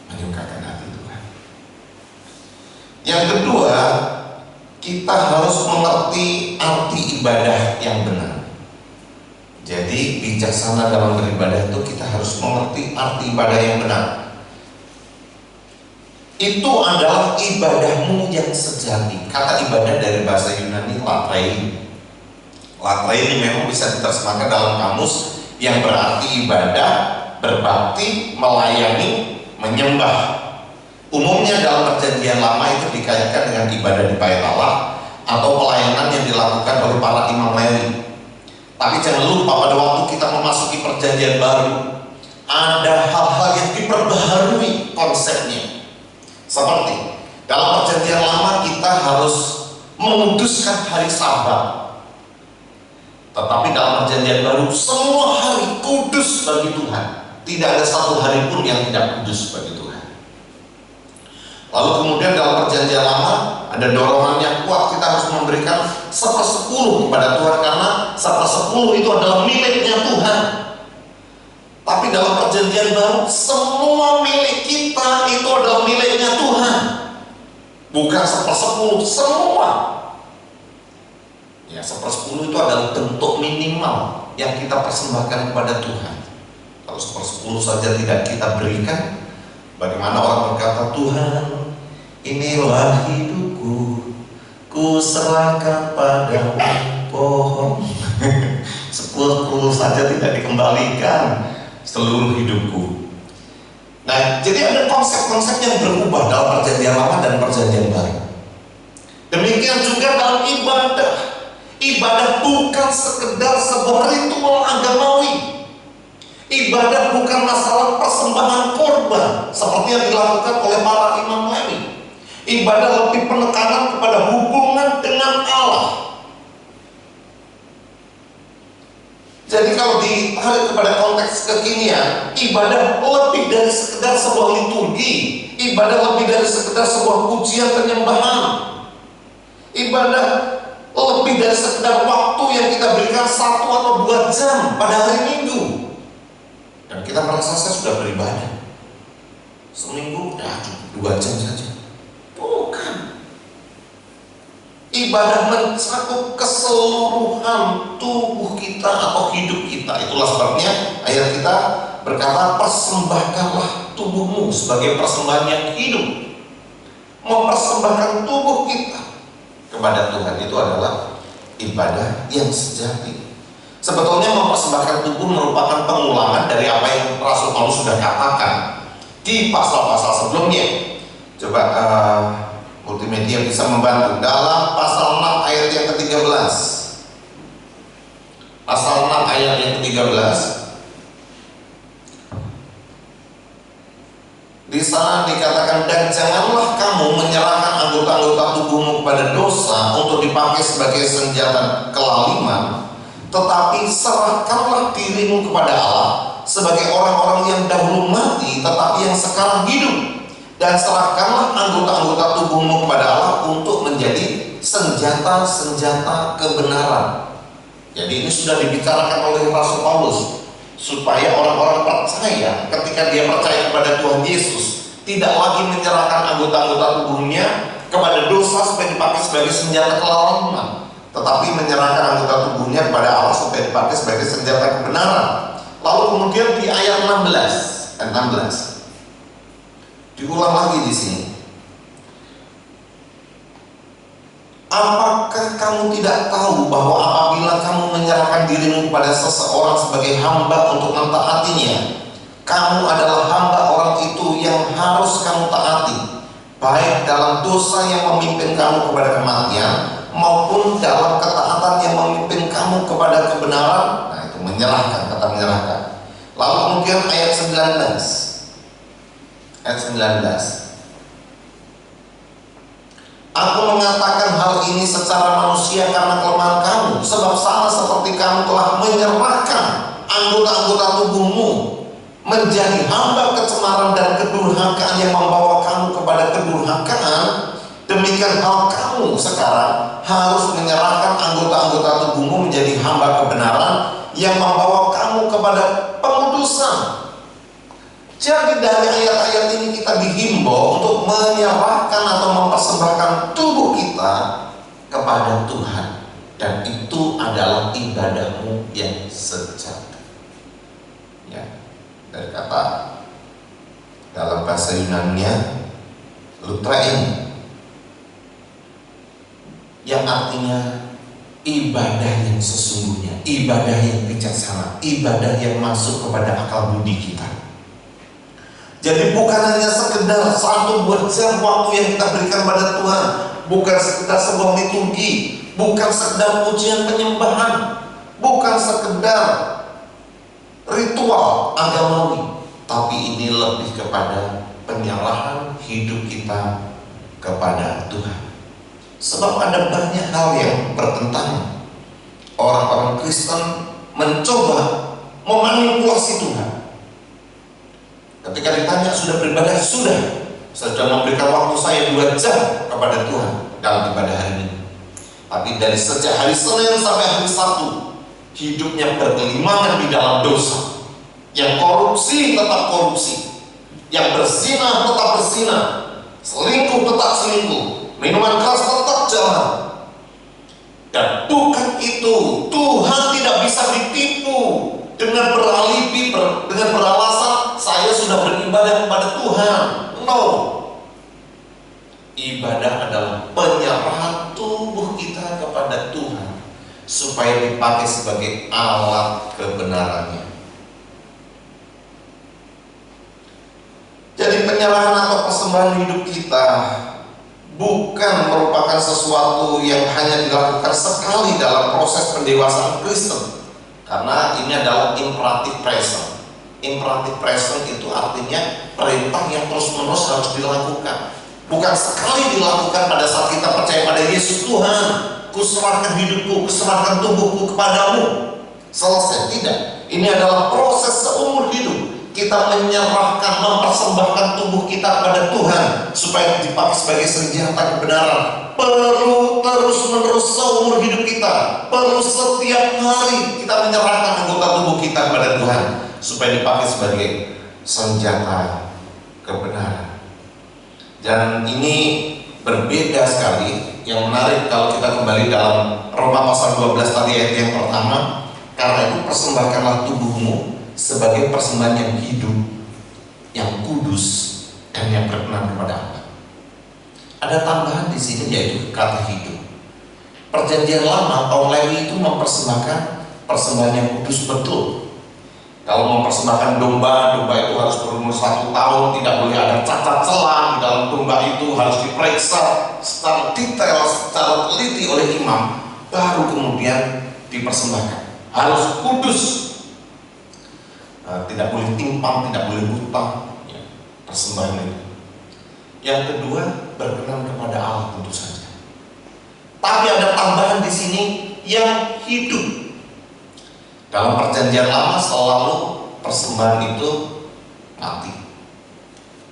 menyukakan hati Tuhan. Yang kedua, kita harus mengerti arti ibadah yang benar. Jadi bijaksana dalam beribadah itu kita harus mengerti arti ibadah yang benar. Itu adalah ibadahmu yang sejati. Kata ibadah dari bahasa Yunani latrein. Latrein ini memang bisa diterjemahkan dalam kamus yang berarti ibadah, berbakti, melayani, menyembah. Umumnya dalam perjanjian lama itu dikaitkan dengan ibadah di bait Allah atau pelayanan yang dilakukan oleh para imam Lewi. Tapi jangan lupa pada waktu kita memasuki perjanjian baru, ada hal-hal yang diperbaharui konsepnya. Seperti dalam perjanjian lama kita harus menguduskan hari Sabat. Tetapi dalam perjanjian baru semua hari kudus bagi Tuhan. Tidak ada satu hari pun yang tidak kudus bagi Tuhan. Lalu kemudian dalam perjanjian lama ada dorongan yang kuat, kita harus memberikan 1/10 kepada Tuhan, karena 1/10 itu adalah miliknya Tuhan. Tapi dalam perjanjian baru semua milik kita itu adalah miliknya Tuhan, bukan 1/10 semua. Ya, 1/10 itu adalah bentuk minimal yang kita persembahkan kepada Tuhan. Kalau 1/10 saja tidak kita berikan, bagaimana orang berkata, Tuhan, inilah hidupku, ku serahkan padamu, pohon. 10 saja tidak dikembalikan seluruh hidupku. Nah, jadi ada konsep-konsep yang berubah dalam perjanjian lama dan perjanjian baru. Demikian juga dalam ibadah. Ibadah bukan sekedar sebuah ritual agamawi. Ibadah bukan masalah persembahan korban seperti yang dilakukan oleh para imam Lewi. Ibadah lebih penekanan kepada hubungan dengan Allah. Jadi kalau ditarik kepada konteks kekinian, ibadah lebih dari sekedar sebuah liturgi, ibadah lebih dari sekedar sebuah pujian penyembahan, ibadah lebih dari sekedar waktu yang kita berikan 1 atau 2 jam pada hari Minggu, dan kita merasa saya sudah beribadah seminggu, cukup 2 jam saja. Bukan. Ibadah mencakup keseluruhan tubuh kita atau hidup kita. Itulah sebabnya ayat kita berkata, persembahkanlah tubuhmu sebagai persembahan yang hidup. Mempersembahkan tubuh kita kepada Tuhan itu adalah ibadah yang sejati. Sebetulnya mempersembahkan tubuh merupakan pengulangan dari apa yang Rasul Paulus sudah katakan di pasal-pasal sebelumnya. Coba multimedia bisa membantu dalam pasal 6 ayat yang ke-13. Pasal 6 ayat yang ke-13. Di sana dikatakan, dan janganlah kamu menyerahkan anggota-anggota tubuhmu kepada dosa untuk dipakai sebagai senjata kelaliman, tetapi serahkanlah dirimu kepada Allah sebagai orang-orang yang dahulu mati tetapi yang sekarang hidup, dan serahkanlah anggota-anggota tubuhmu kepada Allah untuk menjadi senjata-senjata kebenaran. Jadi ini sudah dibicarakan oleh Rasul Paulus, supaya orang-orang percaya ketika dia percaya kepada Tuhan Yesus tidak lagi menyerahkan anggota-anggota tubuhnya kepada dosa supaya dipakai sebagai senjata kelawanan, tetapi menyerahkan anggota tubuhnya kepada Allah supaya dipakai sebagai senjata kebenaran. Lalu kemudian di ayat 16 diulang lagi di sini. Apakah kamu tidak tahu bahwa apabila kamu menyerahkan dirimu kepada seseorang sebagai hamba untuk mentaatinya, kamu adalah hamba orang itu yang harus kamu taati, baik dalam dosa yang memimpin kamu kepada kematian maupun dalam ketaatan yang memimpin kamu kepada kebenaran. Nah, itu menyerahkan, kata menyerahkan. Lalu kemudian ayat 19. Aku mengatakan hal ini secara manusia karena kelemahan kamu, sebab sama seperti kamu telah menyerahkan anggota-anggota tubuhmu menjadi hamba kecemaran dan kedurhakaan yang membawa kamu kepada kedurhakaan, demikian hal kamu sekarang harus menyerahkan anggota-anggota tubuhmu menjadi hamba kebenaran yang membawa kamu kepada pengudusan. Jadi dari ayat-ayat ini kita dihimbau untuk menyerahkan atau mempersembahkan tubuh kita kepada Tuhan, dan itu adalah ibadahmu yang sejati. Ya, dari kata dalam bahasa Yunani lutrein, yang artinya ibadah yang sesungguhnya, ibadah yang bijaksana, ibadah yang masuk kepada akal budi kita. Jadi bukan hanya sekedar 1-2 jam waktu yang kita berikan pada Tuhan, bukan sekedar sebuah liturgi, bukan sekedar pujian penyembahan, bukan sekedar ritual agamawi, tapi ini lebih kepada penyerahan hidup kita kepada Tuhan. Sebab ada banyak hal yang bertentangan. Orang-orang Kristen mencoba memanipulasi Tuhan. Ketika ditanya sudah beribadah, sudah memberikan waktu saya 2 jam kepada Tuhan dalam ibadah hari ini. Tapi dari sejak hari Senin sampai hari Sabtu, hidupnya bergelimangan di dalam dosa. Yang korupsi tetap korupsi, yang berzina tetap berzina, selingkuh tetap selingkuh, minuman keras tetap jalan. Dan bukan itu, Tuhan tidak bisa ditipu dengan beralibi, dengan beralasan saya sudah beribadah kepada Tuhan. No. Ibadah adalah penyerahan tubuh kita kepada Tuhan supaya dipakai sebagai alat kebenarannya. Jadi penyerahan atau persembahan hidup kita bukan merupakan sesuatu yang hanya dilakukan sekali dalam proses pendewasaan Kristen, karena ini adalah imperatif present. Imperatif present itu artinya perintah yang terus-menerus harus dilakukan. Bukan sekali dilakukan pada saat kita percaya pada Yesus. Tuhan, kuserahkan hidupku, kuserahkan tubuhku kepadamu, selesai. Tidak. Ini adalah proses seumur hidup. Kita menyerahkan, mempersembahkan tubuh kita kepada Tuhan supaya dipakai sebagai senjata kebenaran. Perlu terus-menerus seumur hidup kita, perlu setiap hari kita menyerahkan anggota tubuh kita kepada Tuhan supaya dipakai sebagai senjata kebenaran. Dan ini berbeda sekali. Yang menarik kalau kita kembali dalam Roma pasal 12 tadi ayat yang pertama, karena itu persembahkanlah tubuhmu sebagai persembahan yang hidup, yang kudus, dan yang berkenan kepada Allah. Ada tambahan di sini yaitu kata hidup. Perjanjian lama kaum Lewi itu mempersembahkan persembahan yang kudus betul. Kalau mempersembahkan domba itu harus berumur 1 tahun, tidak boleh ada cacat celah di dalam domba itu, harus diperiksa secara detail, secara teliti oleh imam, baru kemudian dipersembahkan. Harus kudus. Tidak boleh timpang, tidak boleh buta, ya, persembahan itu. Yang kedua, berkenan kepada Allah tentu saja. Tapi ada tambahan di sini yang hidup. Dalam perjanjian lama selalu persembahan itu mati,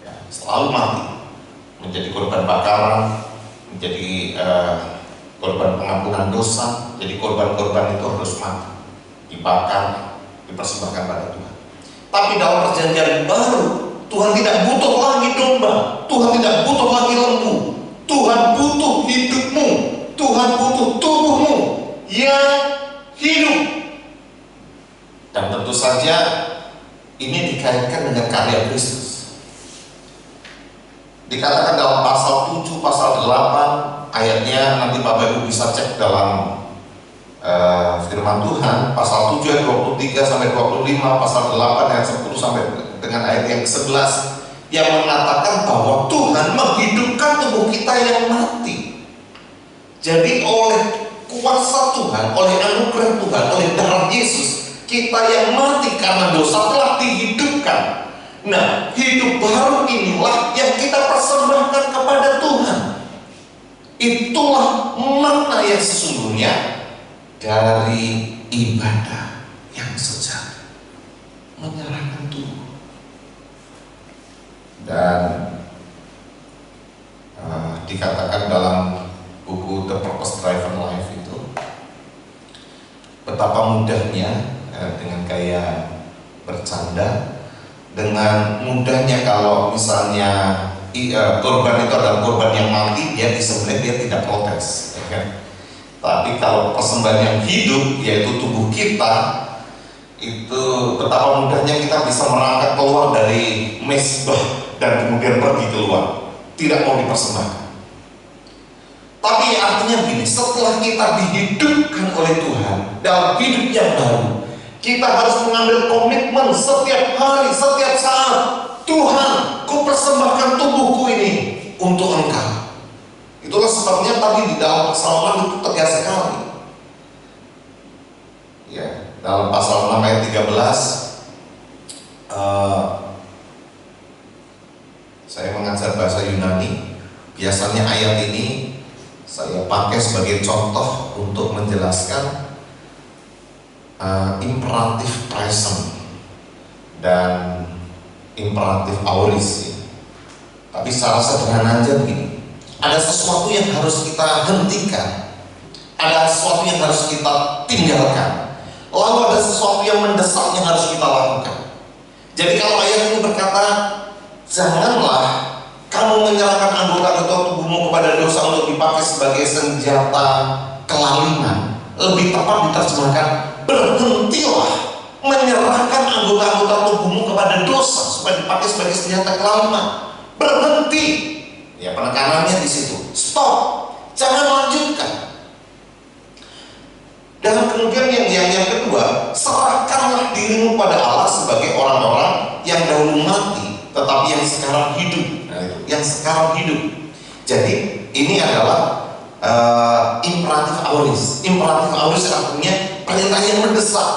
ya, selalu mati, menjadi korban bakaran, menjadi korban pengampunan dosa. Jadi korban-korban itu harus mati, dibakar, dipersembahkan pada Tuhan. Tapi dalam perjanjian baru, Tuhan tidak butuh lagi domba, Tuhan tidak butuh lagi lembu. Tuhan butuh hidupmu, Tuhan butuh tubuhmu yang hidup. Dan tentu saja ini dikaitkan dengan karya Kristus. Dikatakan dalam pasal 7, pasal 8, ayatnya nanti Bapak Ibu bisa cek dalam firman Tuhan, pasal 7 ayat 23 sampai 25, pasal 8 ayat 10 sampai dengan ayat yang ke-11, yang mengatakan bahwa Tuhan menghidupkan tubuh kita yang mati. Jadi oleh kuasa Tuhan, oleh anugerah Tuhan, oleh darah Yesus, kita yang mati karena dosa telah dihidupkan. Nah, hidup baru inilah yang kita persembahkan kepada Tuhan. Itulah makna yang sesungguhnya dari ibadah yang sejati, menyerahkan tubuh. Dan dikatakan dalam buku The Purpose Driven Life itu, betapa mudahnya dengan gaya bercanda, dengan mudahnya kalau misalnya korban itu adalah korban yang mati, dia disembelih, dia tidak protes, ya kan? Tapi kalau persembahan yang hidup, yaitu tubuh kita, itu betapa mudahnya kita bisa merangkak keluar dari mezbah dan kemudian pergi keluar, tidak mau dipersembahkan. Tapi artinya begini, setelah kita dihidupkan oleh Tuhan dalam hidup yang baru, kita harus mengambil komitmen setiap hari, setiap saat. Tuhan, ku persembahkan tubuhku ini untuk Engkau. Itulah sebabnya tadi di dalam pasal 6 itu tegas sekali. Ya, dalam pasal 6 ayat 13, saya mengajar bahasa Yunani. Biasanya ayat ini saya pakai sebagai contoh untuk menjelaskan imperatif present dan imperatif aorist. Tapi secara sederhana aja begini, ada sesuatu yang harus kita hentikan, ada sesuatu yang harus kita tinggalkan, lalu ada sesuatu yang mendesak yang harus kita lakukan. Jadi kalau ayat ini berkata, janganlah kamu menyerahkan anggota-anggota tubuhmu kepada dosa untuk dipakai sebagai senjata kelaliman, lebih tepat diterjemahkan, berhentilah menyerahkan anggota-anggota tubuhmu kepada dosa supaya dipakai sebagai senjata kelaliman. Berhenti. Ya, penekanannya di situ. Stop. Jangan lanjutkan. Dan kemudian yang kedua, serahkanlah dirimu pada Allah sebagai orang-orang yang dahulu mati, tetapi yang sekarang hidup. Nah, itu, yang sekarang hidup. Jadi ini adalah imperatif aorist. Imperatif aorist artinya perintah yang mendesak.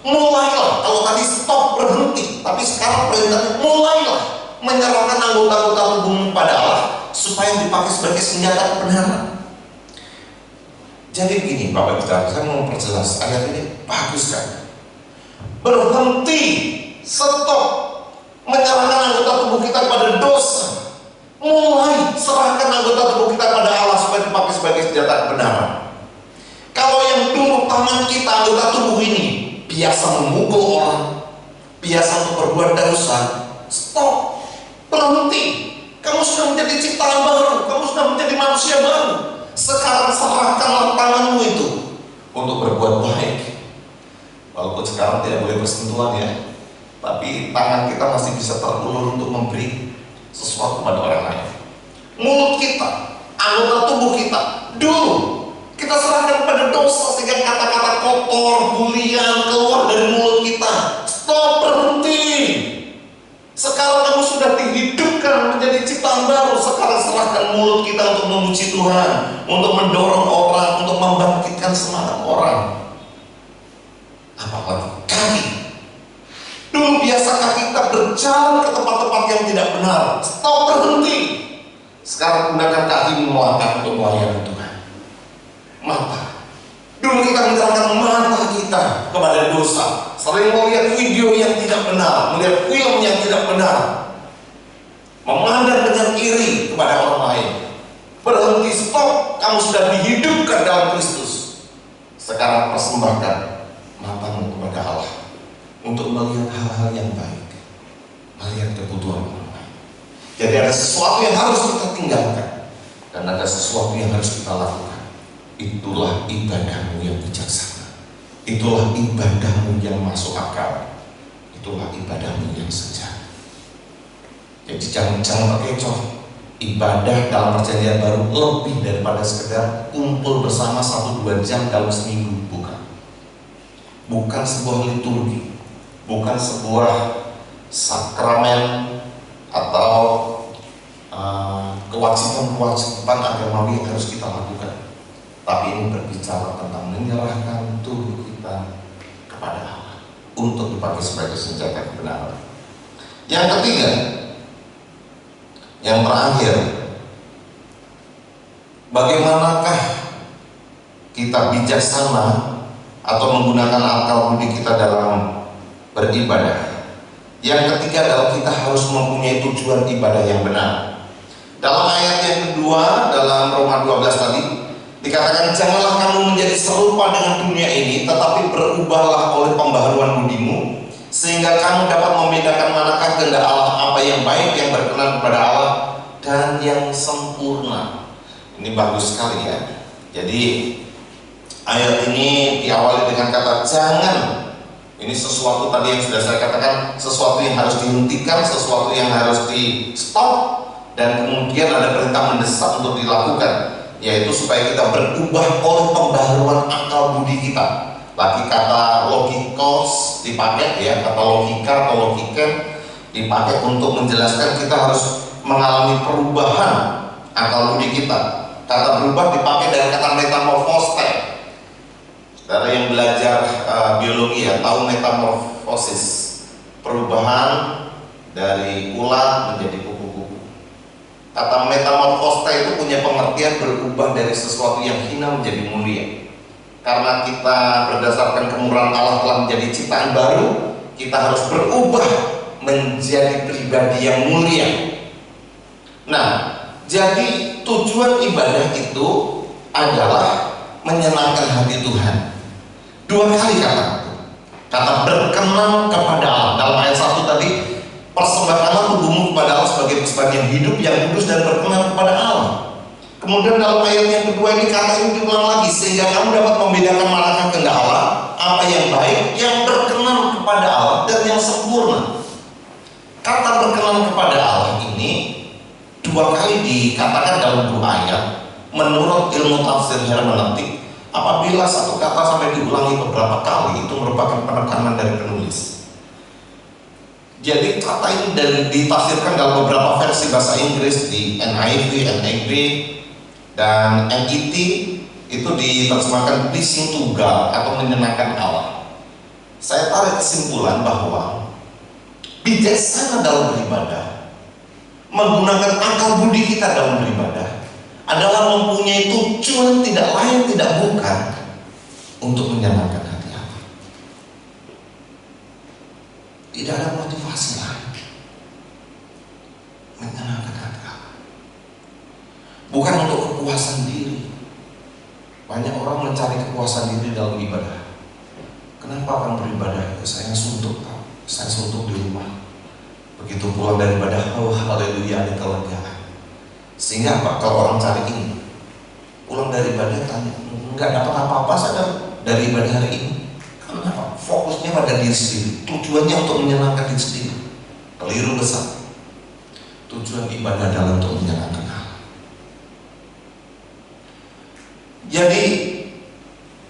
Mulailah. Kalau tadi stop, berhenti, tapi sekarang perintahnya mulailah menyerahkan anggota-anggota tubuhmu pada Allah supaya dipakai sebagai senjata kebenaran. Jadi begini Bapak Ibu, saya mau memperjelas ayat ini bagus kan. Berhenti, stop menyerahkan anggota tubuh kita pada dosa. Mulai serahkan anggota tubuh kita pada Allah supaya dipakai sebagai senjata kebenaran. Kalau yang dulu tangan kita, anggota tubuh ini biasa memukul orang, biasa untuk berbuat dosa, stop, berhenti. Kamu sudah menjadi ciptaan baru, kamu sudah menjadi manusia baru. Sekarang serahkanlah tanganmu itu untuk berbuat baik. Walaupun sekarang tidak boleh bersentuhan ya, tapi tangan kita masih bisa terulur untuk memberi sesuatu pada orang lain. Mulut kita, anggota tubuh kita, dulu kita serahkan pada dosa sehingga kata-kata kotor, bulian keluar dari mulut kita. Stop, berhenti. Sekarang kamu sudah dihidupkan menjadi ciptaan baru. Sekarang serahkan mulut kita untuk memuji Tuhan, untuk mendorong orang, untuk membangkitkan semangat orang. Apalagi kaki. Dulu biasa kaki kita berjalan ke tempat-tempat yang tidak benar. Stop, berhenti. Sekarang gunakan kaki melangkah untuk melayani Tuhan. Mata. Dulu kita menyerahkan mata kita kepada dosa, sering melihat video yang tidak benar, melihat film yang tidak benar, memandang dengan iri kepada orang lain. Berhenti, stop. Kamu sudah dihidupkan di dalam Kristus, sekarang persembahkan matamu kepada Allah untuk melihat hal-hal yang baik, melihat kebutuhan orang lain. Jadi ada sesuatu yang harus kita tinggalkan dan ada sesuatu yang harus kita lakukan. Itulah ibadahmu yang bijaksana, itulah ibadahmu yang masuk akal, itulah ibadahmu yang sejati. Jadi jangan terkecoh. Ibadah dalam perjanjian baru lebih daripada sekedar kumpul bersama 1-2 jam dalam seminggu. Bukan sebuah liturgi, bukan sebuah sakramen atau kewajiban agamawi yang harus kita lakukan. Tapi ini berbicara tentang menyerahkan tubuh kita kepada Allah untuk dipakai sebagai senjata kebenaran. Yang ketiga, yang terakhir, bagaimanakah kita bijaksana atau menggunakan akal budi kita dalam beribadah? Yang ketiga adalah kita harus mempunyai tujuan ibadah yang benar. Dalam ayat yang kedua, dalam Roma 12 tadi dikatakan, janganlah kamu menjadi serupa dengan dunia ini, tetapi berubahlah oleh pembaharuan budimu, sehingga kamu dapat membedakan manakah kehendak Allah, apa yang baik, yang berkenan kepada Allah, dan yang sempurna. Ini bagus sekali ya. Jadi ayat ini diawali dengan kata jangan. Ini sesuatu tadi yang sudah saya katakan, sesuatu yang harus dihentikan, sesuatu yang harus di stop, dan kemudian ada perintah mendesak untuk dilakukan, yaitu supaya kita berubah oleh pembaharuan akal budi kita. Lagi kata logikos dipakai ya, kata logika atau logiken dipakai untuk menjelaskan kita harus mengalami perubahan akal budi kita. Kata berubah dipakai dari kata metamorfose. Dari yang belajar biologi ya tahu metamorfosis, perubahan dari ulat menjadi kupu-kupu. Kata metamorfose itu punya pengertian berubah dari sesuatu yang hina menjadi mulia. Karena kita berdasarkan kemurahan Allah telah menjadi ciptaan baru, kita harus berubah menjadi pribadi yang mulia. Nah, jadi tujuan ibadah itu adalah menyenangkan hati Tuhan. 2 kali kata berkenan kepada Allah. Dalam ayat 1 tadi, persembahkanlah tubuhmu kepada Allah sebagai persembahan yang hidup, yang kudus dan berkenan kepada Allah. Kemudian dalam ayat yang kedua ini kata ini diulang lagi, sehingga kamu dapat membedakan manakah kehendak Allah, apa yang baik, yang berkenan kepada Allah, dan yang sempurna. Kata berkenan kepada Allah ini 2 kali dikatakan dalam 2 ayat. Menurut ilmu tafsir hermeneutik, apabila satu kata sampai diulangi beberapa kali, itu merupakan penekanan dari penulis. Jadi kata ini ditafsirkan dalam beberapa versi bahasa Inggris, di NIV, NIV, dan NET itu diterjemahkan pleasing to God atau menyenangkan Allah. Saya tarik kesimpulan bahwa bijaksana dalam beribadah, menggunakan akal budi kita dalam beribadah adalah mempunyai tujuan tidak lain tidak bukan untuk menyenangkan hati Allah. Tidak ada motivasi lain, menyenangkan hati Allah. Bukan untuk kepuasan diri. Banyak orang mencari kepuasan diri dalam ibadah. Kenapa orang beribadah? Saya suntuk, saya suntuk di rumah. Begitu pulang dari ibadah, oh haleluya, ada kelegaan. Sehingga apa? Kalau orang cari ini, pulang dari ibadah tanya, nggak dapat apa-apa saya dari ibadah hari ini. Kenapa? Fokusnya pada diri sendiri. Tujuannya untuk menyenangkan diri sendiri. Keliru besar. Tujuan ibadah adalah untuk menyenangkan Allah. Jadi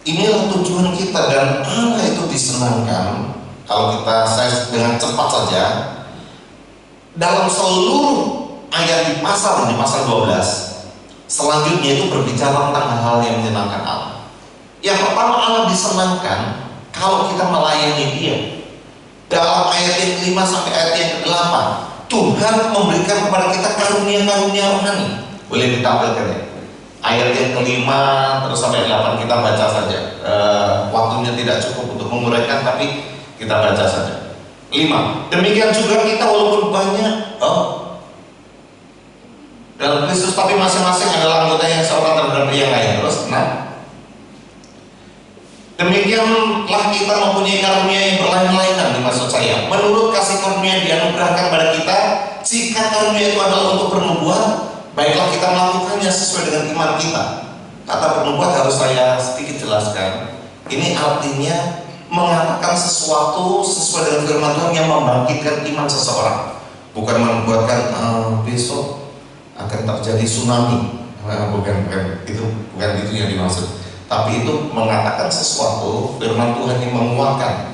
inilah tujuan kita, dan Allah itu disenangkan kalau saya dengan cepat saja dalam seluruh ayat di pasal 12 selanjutnya itu berbicara tentang hal-hal yang menyenangkan Allah. Yang pertama, Allah disenangkan kalau kita melayani Dia. Dalam ayat yang ke-5 sampai ayat yang ke-8, Tuhan memberikan kepada kita karunia-karunia rohani. Boleh ditampilkan ya? Ayat yang ke-5 terus sampai 8 kita baca saja. Waktunya tidak cukup untuk menguraikan, tapi kita baca saja. 5. Demikian juga kita walaupun banyak dalam Kristus, tapi masing-masing adalah anggota yang seorang terhadap yang lain. Terus 6. Demikianlah kita mempunyai karunia yang berlain-lainan, maksud saya, menurut kasih karunia yang dianugerahkan pada kita. Jika karunia itu adalah untuk bernubuat, baiklah kita melakukannya sesuai dengan iman kita. Kata bernubuat harus saya sedikit jelaskan. Ini artinya mengatakan sesuatu sesuai dengan firman Tuhan yang membangkitkan iman seseorang, bukan membuatkan besok akan terjadi tsunami. Bukan itu yang dimaksud. Tapi itu mengatakan sesuatu firman Tuhan yang menguatkan.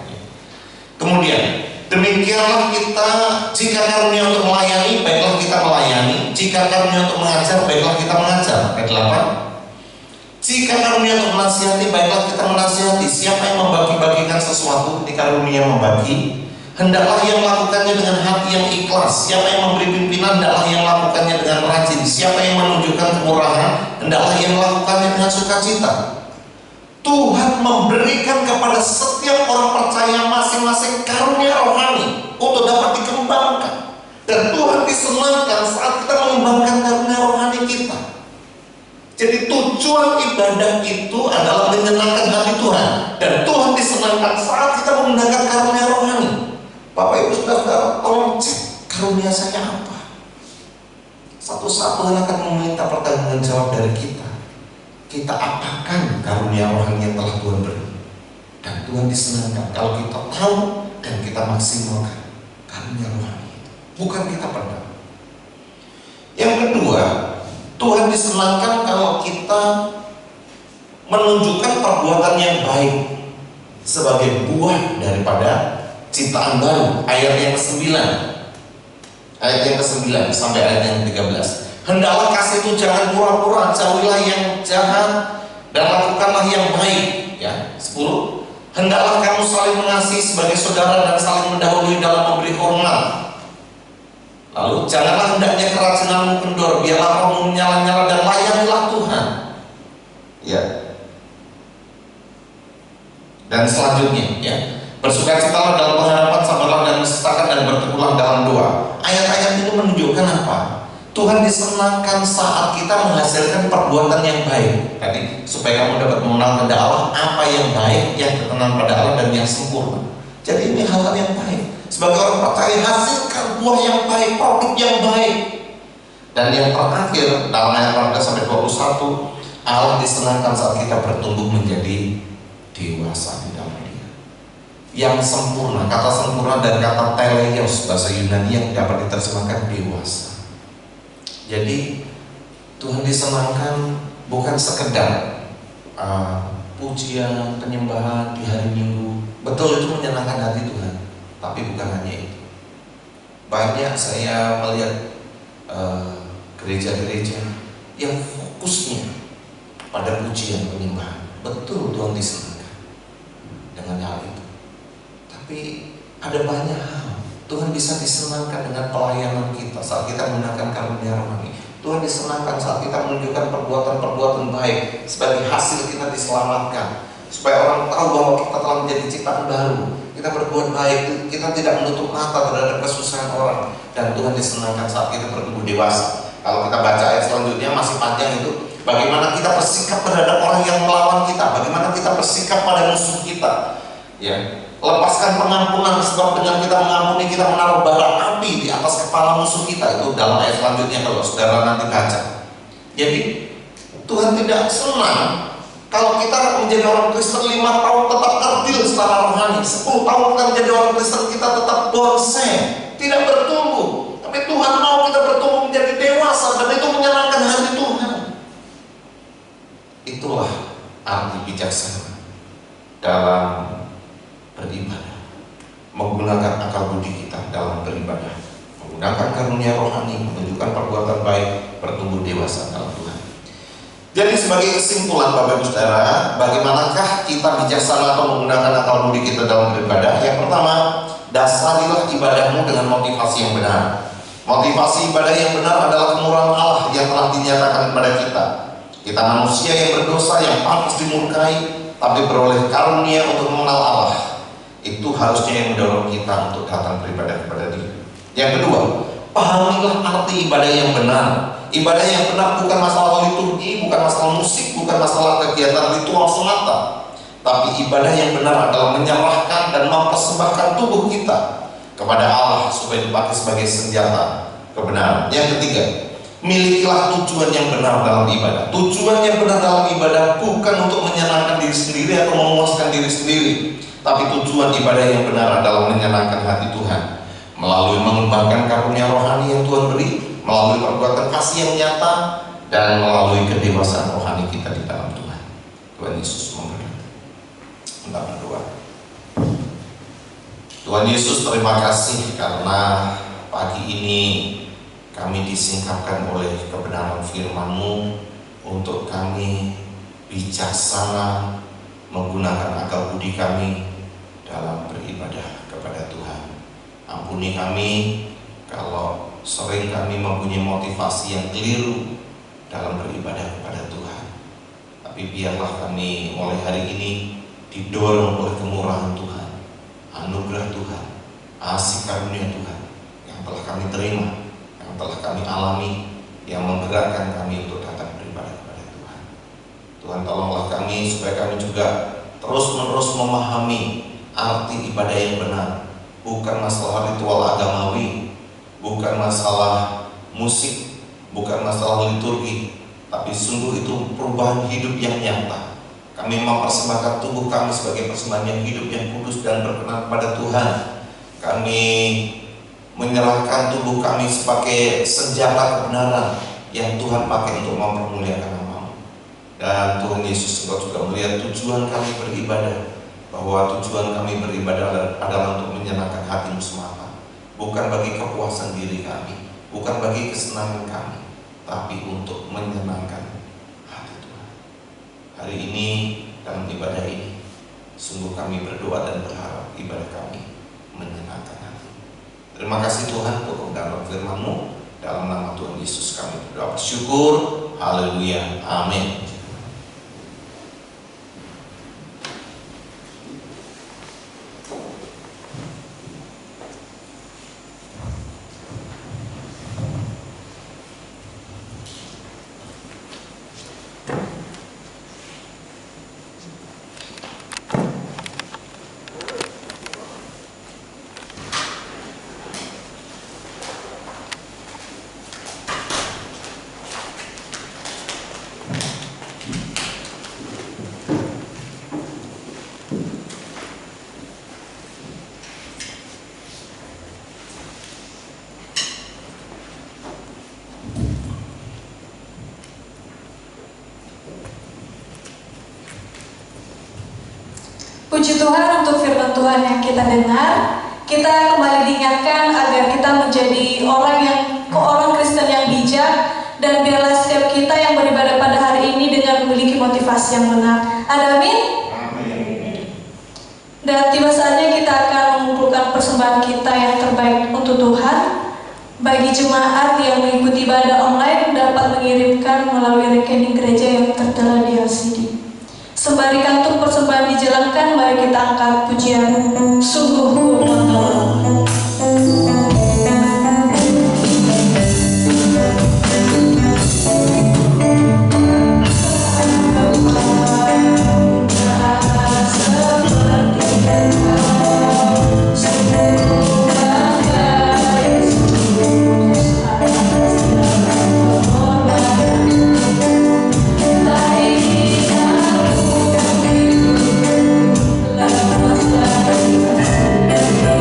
Kemudian, demikianlah kita, jika karunia untuk melayani, baiklah kita melayani. Jika karunia untuk mengajar, baiklah kita mengajar. Ayat 8. Jika karunia untuk menasihati, baiklah kita menasihati. Siapa yang membagi-bagikan sesuatu, ini karunia membagi, hendaklah yang melakukannya dengan hati yang ikhlas. Siapa yang memberi pimpinan, hendaklah yang melakukannya dengan rajin. Siapa yang menunjukkan kemurahan, hendaklah yang melakukannya dengan sukacita. Tuhan memberikan kepada setiap orang percaya masing-masing karunia rohani untuk dapat dikembangkan. Dan Tuhan disenangkan saat kita mengembangkan karunia rohani kita. Jadi tujuan ibadah itu adalah menyenangkan hati Tuhan. Dan Tuhan disenangkan saat kita menggunakan karunia rohani. Bapak Ibu Saudara, tolong cek karunia saya apa. Satu-satu akan meminta pertanggungan jawab dari kita. Kita apakan karunia rohani yang telah Tuhan beri. Dan Tuhan disenangkan kalau kita tahu dan kita maksimalkan karunia rohani. Bukan kita pendam. Yang kedua, Tuhan disenangkan kalau kita menunjukkan perbuatan yang baik sebagai buah daripada ciptaan baru. Ayat yang ke-9 sampai ayat yang 13. Hendaklah kasih itu jangan pura-pura, jauhilah yang jahat dan lakukanlah yang baik. Ya, 10. Hendaklah kamu saling mengasihi sebagai saudara dan saling mendahului dalam memberi hormat. Lalu janganlah hendaknya kerajinanmu kendor, biarlah rohmu menyala-nyala dan layanilah Tuhan. Ya. Dan selanjutnya, ya, bersukacitalah dalam pengharapan, sabarlah dan mesistakan dan berteguhlah dalam doa. Ayat-ayat ini menunjukkan apa? Tuhan disenangkan saat kita menghasilkan perbuatan yang baik. Tadi supaya kamu dapat mengenal kehendak Allah, apa yang baik, yang berkenan pada Allah dan yang sempurna. Jadi ini hal-hal yang baik. Sebagai orang percaya, hasilkan buah yang baik, produk yang baik. Dan yang terakhir dalam ayat 14 sampai 21, Allah disenangkan saat kita bertumbuh menjadi dewasa di dalam Dia. Yang sempurna, kata sempurna dan kata teleios bahasa Yunani yang dapat diterjemahkan dewasa. Jadi Tuhan disenangkan bukan sekedar pujian, penyembahan di hari Minggu. Betul, itu menyenangkan hati Tuhan, tapi bukan hanya itu. Banyak saya melihat gereja-gereja yang fokusnya pada pujian, penyembahan. Betul, Tuhan disenangkan dengan hal itu. Tapi ada banyak hal Tuhan bisa disenangkan dengan pelayanan kita saat kita menggunakan karunia rohani. Tuhan disenangkan saat kita menunjukkan perbuatan-perbuatan baik sebagai hasil kita diselamatkan, supaya orang tahu bahwa kita telah menjadi ciptaan baru. Kita berbuat baik, kita tidak menutup mata terhadap kesusahan orang. Dan Tuhan disenangkan saat kita bertumbuh dewasa. Kalau kita baca ayat selanjutnya masih panjang itu, bagaimana kita bersikap terhadap orang yang melawan kita, bagaimana kita bersikap pada musuh kita. Ya, lepaskan pengampunan, sebab dengan kita mengampuni kita menaruh bara api di atas kepala musuh kita. Itu dalam ayat selanjutnya kalau saudara nanti baca. Jadi Tuhan tidak senang kalau kita menjadi orang Kristen 5 tahun tetap kerdil secara rohani, 10 tahun kita menjadi orang Kristen kita tetap bonsai, tidak bertumbuh. Tapi Tuhan mau kita bertumbuh menjadi dewasa, dan itu menyenangkan hati Tuhan. Itulah arti bijaksana dalam beribadah, menggunakan akal budi kita dalam beribadah, menggunakan karunia rohani, menunjukkan perbuatan baik, bertumbuh dewasa dalam Tuhan. Jadi sebagai kesimpulan Bapak Ibu Saudara, bagaimanakah kita bijaksana atau menggunakan akal budi kita dalam beribadah? Yang pertama, dasarilah ibadahmu dengan motivasi yang benar. Motivasi ibadah yang benar adalah kemurahan Allah yang telah dinyatakan kepada kita. Kita manusia yang berdosa, yang pantas dimurkai, tapi beroleh karunia untuk mengenal Allah. Itu harusnya yang mendorong kita untuk datang beribadah kepada Dia. Yang kedua, pahamilah arti ibadah yang benar. Ibadah yang benar bukan masalah liturgi, bukan masalah musik, bukan masalah kegiatan ritual semata, Tapi ibadah yang benar adalah menyerahkan dan mempersembahkan tubuh kita kepada Allah supaya dipakai sebagai senjata kebenaran. Yang ketiga, milikilah tujuan yang benar dalam ibadah. Tujuan yang benar dalam ibadah bukan untuk menyenangkan diri sendiri atau memuaskan diri sendiri, tapi tujuan ibadah yang benar adalah menyenangkan hati Tuhan melalui mengembangkan karunia rohani yang Tuhan beri, melalui perbuatan kasih yang nyata, dan melalui kedewasaan rohani kita di dalam Tuhan. Tuhan Yesus memberkati. Kita berdoa. Tuhan Yesus, terima kasih karena pagi ini kami disingkapkan oleh kebenaran firman-Mu untuk kami bijaksana menggunakan akal budi kami dalam beribadah kepada Tuhan. Ampuni kami kalau sering kami mempunyai motivasi yang keliru dalam beribadah kepada Tuhan. Tapi biarlah kami mulai hari ini didorong oleh kemurahan Tuhan, anugerah Tuhan, kasih karunia Tuhan yang telah kami terima, yang telah kami alami, yang menggerakkan kami untuk datang beribadah kepada Tuhan. Tuhan, tolonglah kami supaya kami juga terus-menerus memahami arti ibadah yang benar. Bukan masalah ritual agamawi, bukan masalah musik, bukan masalah liturgi, tapi sungguh itu perubahan hidup yang nyata. Kami mempersembahkan tubuh kami sebagai persembahan yang hidup, yang kudus dan berkenan kepada Tuhan. Kami menyerahkan tubuh kami sebagai senjata kebenaran yang Tuhan pakai untuk mempermuliakan nama-Mu. Dan Tuhan Yesus, Engkau juga melihat tujuan kami beribadah, bahwa tujuan kami beribadah adalah untuk menyenangkan hati-Mu semata, bukan bagi kepuasan diri kami, bukan bagi kesenangan kami, tapi untuk menyenangkan hati Tuhan. Hari ini dalam ibadah ini sungguh kami berdoa dan berharap ibadah kami menyenangkan hati. Terima kasih Tuhan untuk kebenaran firman-Mu. Dalam nama Tuhan Yesus kami berdoa bersyukur. Haleluya. Amin. Puji Tuhan untuk firman Tuhan yang kita dengar. Kita kembali diingatkan agar kita menjadi orang Kristen yang bijak, dan biarlah setiap kita yang beribadah pada hari ini dengan memiliki motivasi yang benar. Amin. Dan tiba saatnya kita akan mengumpulkan persembahan kita yang terbaik untuk Tuhan. Bagi jemaat yang mengikuti ibadah online dapat mengirimkan melalui rekening gereja yang tertera di LCD. Sembari kantung persembahan dijalankan, mari kita angkat pujian sungguh menolong. Thank you.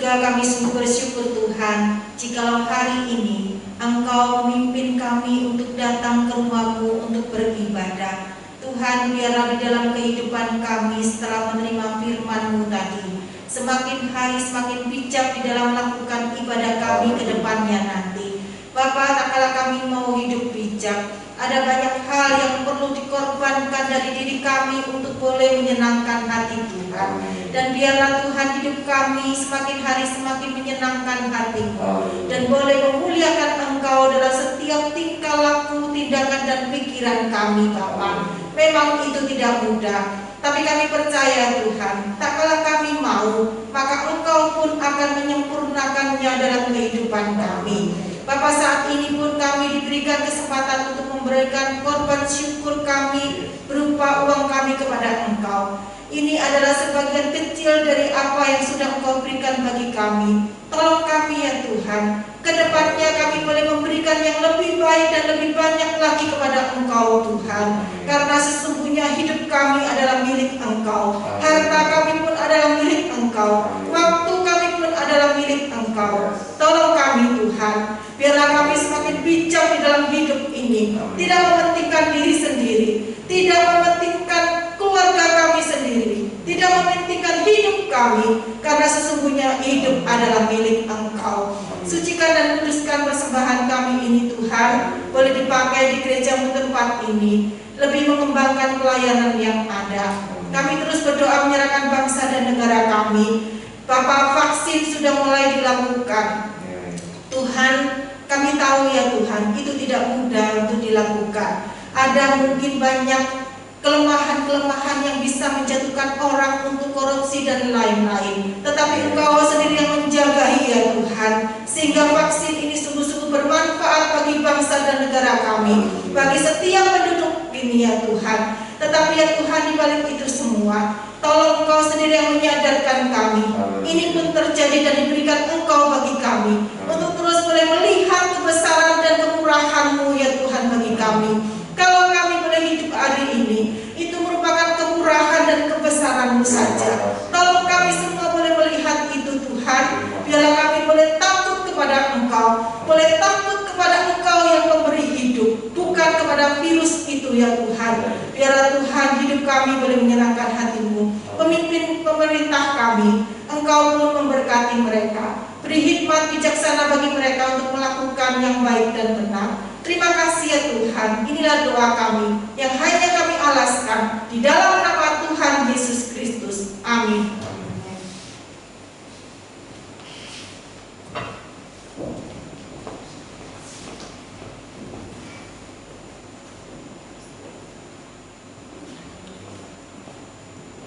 juga kami sungguh bersyukur Tuhan, jikalau hari ini Engkau memimpin kami untuk datang ke rumah-Mu untuk beribadah. Tuhan, biarlah di dalam kehidupan kami setelah menerima firman-Mu tadi, semakin hari semakin bijak di dalam melakukan ibadah kami ke depannya nanti. Bapa, tak kala kami mau hidup bijak, ada banyak hal yang perlu dikorbankan dari diri kami untuk boleh menyenangkan hati Tuhan. Dan biarlah Tuhan hidup kami semakin hari semakin menyenangkan hati-Mu, dan boleh memuliakan Engkau dalam setiap tingkah laku, tindakan dan pikiran kami Bapa. Memang itu tidak mudah, tapi kami percaya Tuhan, tak kala kami mau, maka Engkau pun akan menyempurnakannya dalam kehidupan kami. Bapa, saat ini pun kami diberikan kesempatan untuk memberikan korban syukur kami berupa uang kami kepada Engkau. Ini adalah sebagian kecil dari apa yang sudah Engkau berikan bagi kami. Tolong kami ya Tuhan, kedepannya kami boleh memberikan yang lebih baik dan lebih banyak lagi kepada Engkau Tuhan. Karena sesungguhnya hidup kami adalah milik Engkau, harta kami pun adalah milik Engkau, waktu kami pun adalah milik Engkau. Tolong kami Tuhan, biarlah kami semakin bijak di dalam hidup ini, tidak mementingkan diri sendiri, tidak mementingkan keluarga kami sendiri, tidak mementingkan hidup kami, karena sesungguhnya hidup adalah milik Engkau. Sucikan dan kuduskan persembahan kami ini Tuhan, boleh dipakai di gereja-Mu tempat ini, lebih mengembangkan pelayanan yang ada. Kami terus berdoa menyerahkan bangsa dan negara kami. Bapak, vaksin sudah mulai dilakukan. Tuhan, kami tahu ya Tuhan, itu tidak mudah untuk dilakukan. Ada mungkin banyak kelemahan-kelemahan yang bisa menjatuhkan orang untuk korupsi dan lain-lain. Tetapi Engkau sendiri yang menjaga ya Tuhan, sehingga vaksin ini sungguh-sungguh bermanfaat bagi bangsa dan negara kami, bagi setiap penduduk ini ya Tuhan. Tetapi ya Tuhan, di balik itu semua, tolong Engkau sendiri yang menyadarkan kami. Ini pun terjadi dan diberikan Engkau bagi kami, untuk terus boleh melihat kebesaran dan kemurahan-Mu ya Tuhan bagi kami. Kalau kami boleh hidup hari ini, itu merupakan kemurahan dan kebesaran-Mu saja. Tolong kami semua boleh melihat itu Tuhan. Biarlah kami boleh takut kepada Engkau, boleh takut kepada Engkau yang memberi hidup, bukan kepada virus itu ya Tuhan. Biarlah Tuhan hidup kami boleh menyenangkan hati-Mu. Pemimpin pemerintah kami, Engkau pun memberkati mereka. Beri hikmat bijaksana bagi mereka untuk melakukan yang baik dan benar. Terima kasih ya Tuhan, inilah doa kami yang hanya kami alaskan di dalam nama Tuhan Yesus Kristus. Amin.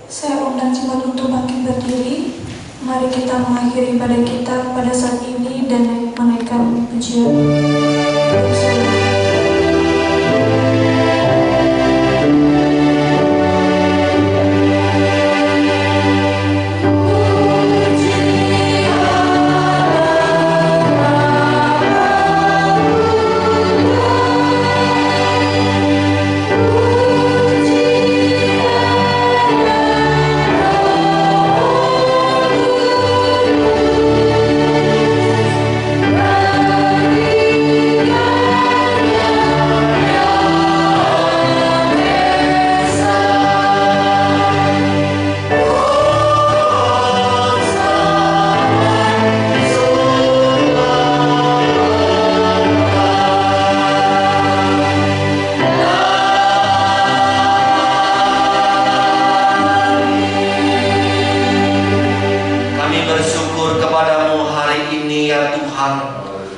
Saya undang jemaat untuk bangkit berdiri. Mari kita mengakhiri ibadah kita pada saat ini dan menaikkan pujian.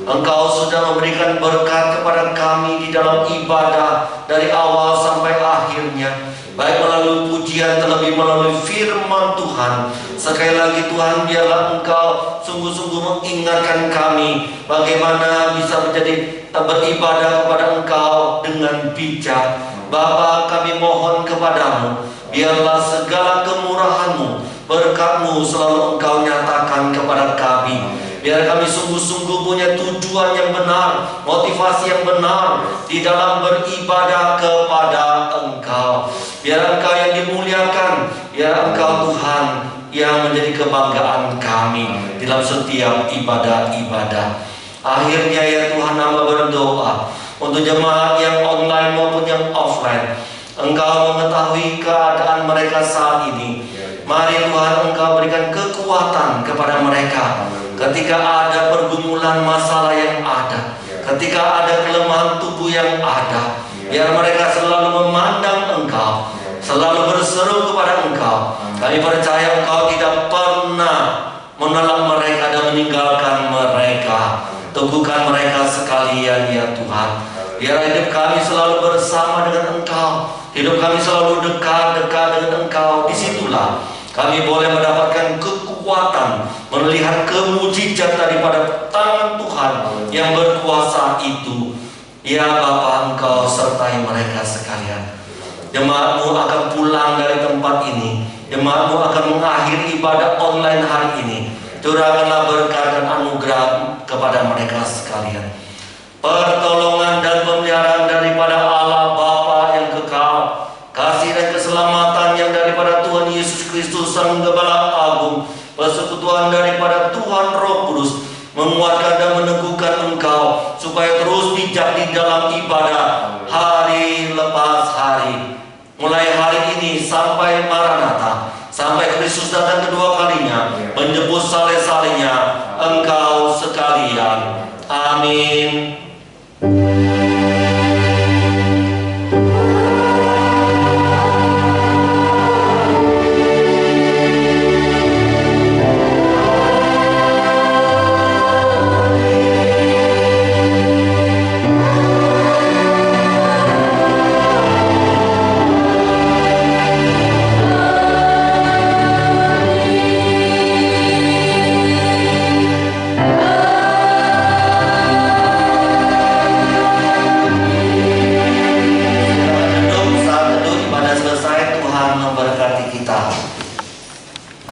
Engkau sudah memberikan berkat kepada kami di dalam ibadah dari awal sampai akhirnya, baik melalui pujian terlebih melalui firman Tuhan. Sekali lagi Tuhan, biarlah Engkau sungguh-sungguh mengingatkan kami bagaimana bisa menjadi beribadah kepada Engkau dengan bijak. Bapa, kami mohon kepadamu, biarlah segala kemurahan-Mu, berkat-Mu selalu Engkau nyatakan kepada kami. Biar kami sungguh-sungguh punya tujuan yang benar, motivasi yang benar di dalam beribadah kepada Engkau. Biar Engkau yang dimuliakan, biar Engkau Tuhan yang menjadi kebanggaan kami dalam setiap ibadah-ibadah. Akhirnya ya Tuhan, hamba berdoa untuk jemaat yang online maupun yang offline. Engkau mengetahui keadaan mereka saat ini. Mari Tuhan, Engkau berikan kekuatan kepada mereka ketika ada pergumulan masalah yang ada, ketika ada kelemahan tubuh yang ada. Biar mereka selalu memandang Engkau, selalu berseru kepada Engkau. Kami percaya Engkau tidak pernah menolak mereka dan meninggalkan mereka. Teguhkan mereka sekalian ya Tuhan. Biar hidup kami selalu bersama dengan Engkau, hidup kami selalu dekat-dekat dengan Engkau. Disitulah kami boleh mendapatkan kekuatan, melihat kemujizat daripada tangan Tuhan yang berkuasa itu. Ya Bapa, Engkau sertai mereka sekalian. Jemaat-Mu akan pulang dari tempat ini. Jemaat-Mu akan mengakhiri ibadah online hari ini. Curahkanlah berkat dan anugerah kepada mereka sekalian. Pertolongan dan pemeliharaan daripada Allah Bapa yang kekal, kasih dan keselamatan yang daripada Tuhan Yesus Kristus Sang Gembala Agung, persekutuan daripada Tuhan Roh Kudus menguatkan dan meneguhkan engkau supaya terus bijak di dalam ibadah hari lepas hari, mulai hari ini sampai Maranatha, sampai Kristus datang kedua kalinya menjemput saleh-salehnya engkau sekalian. Amin.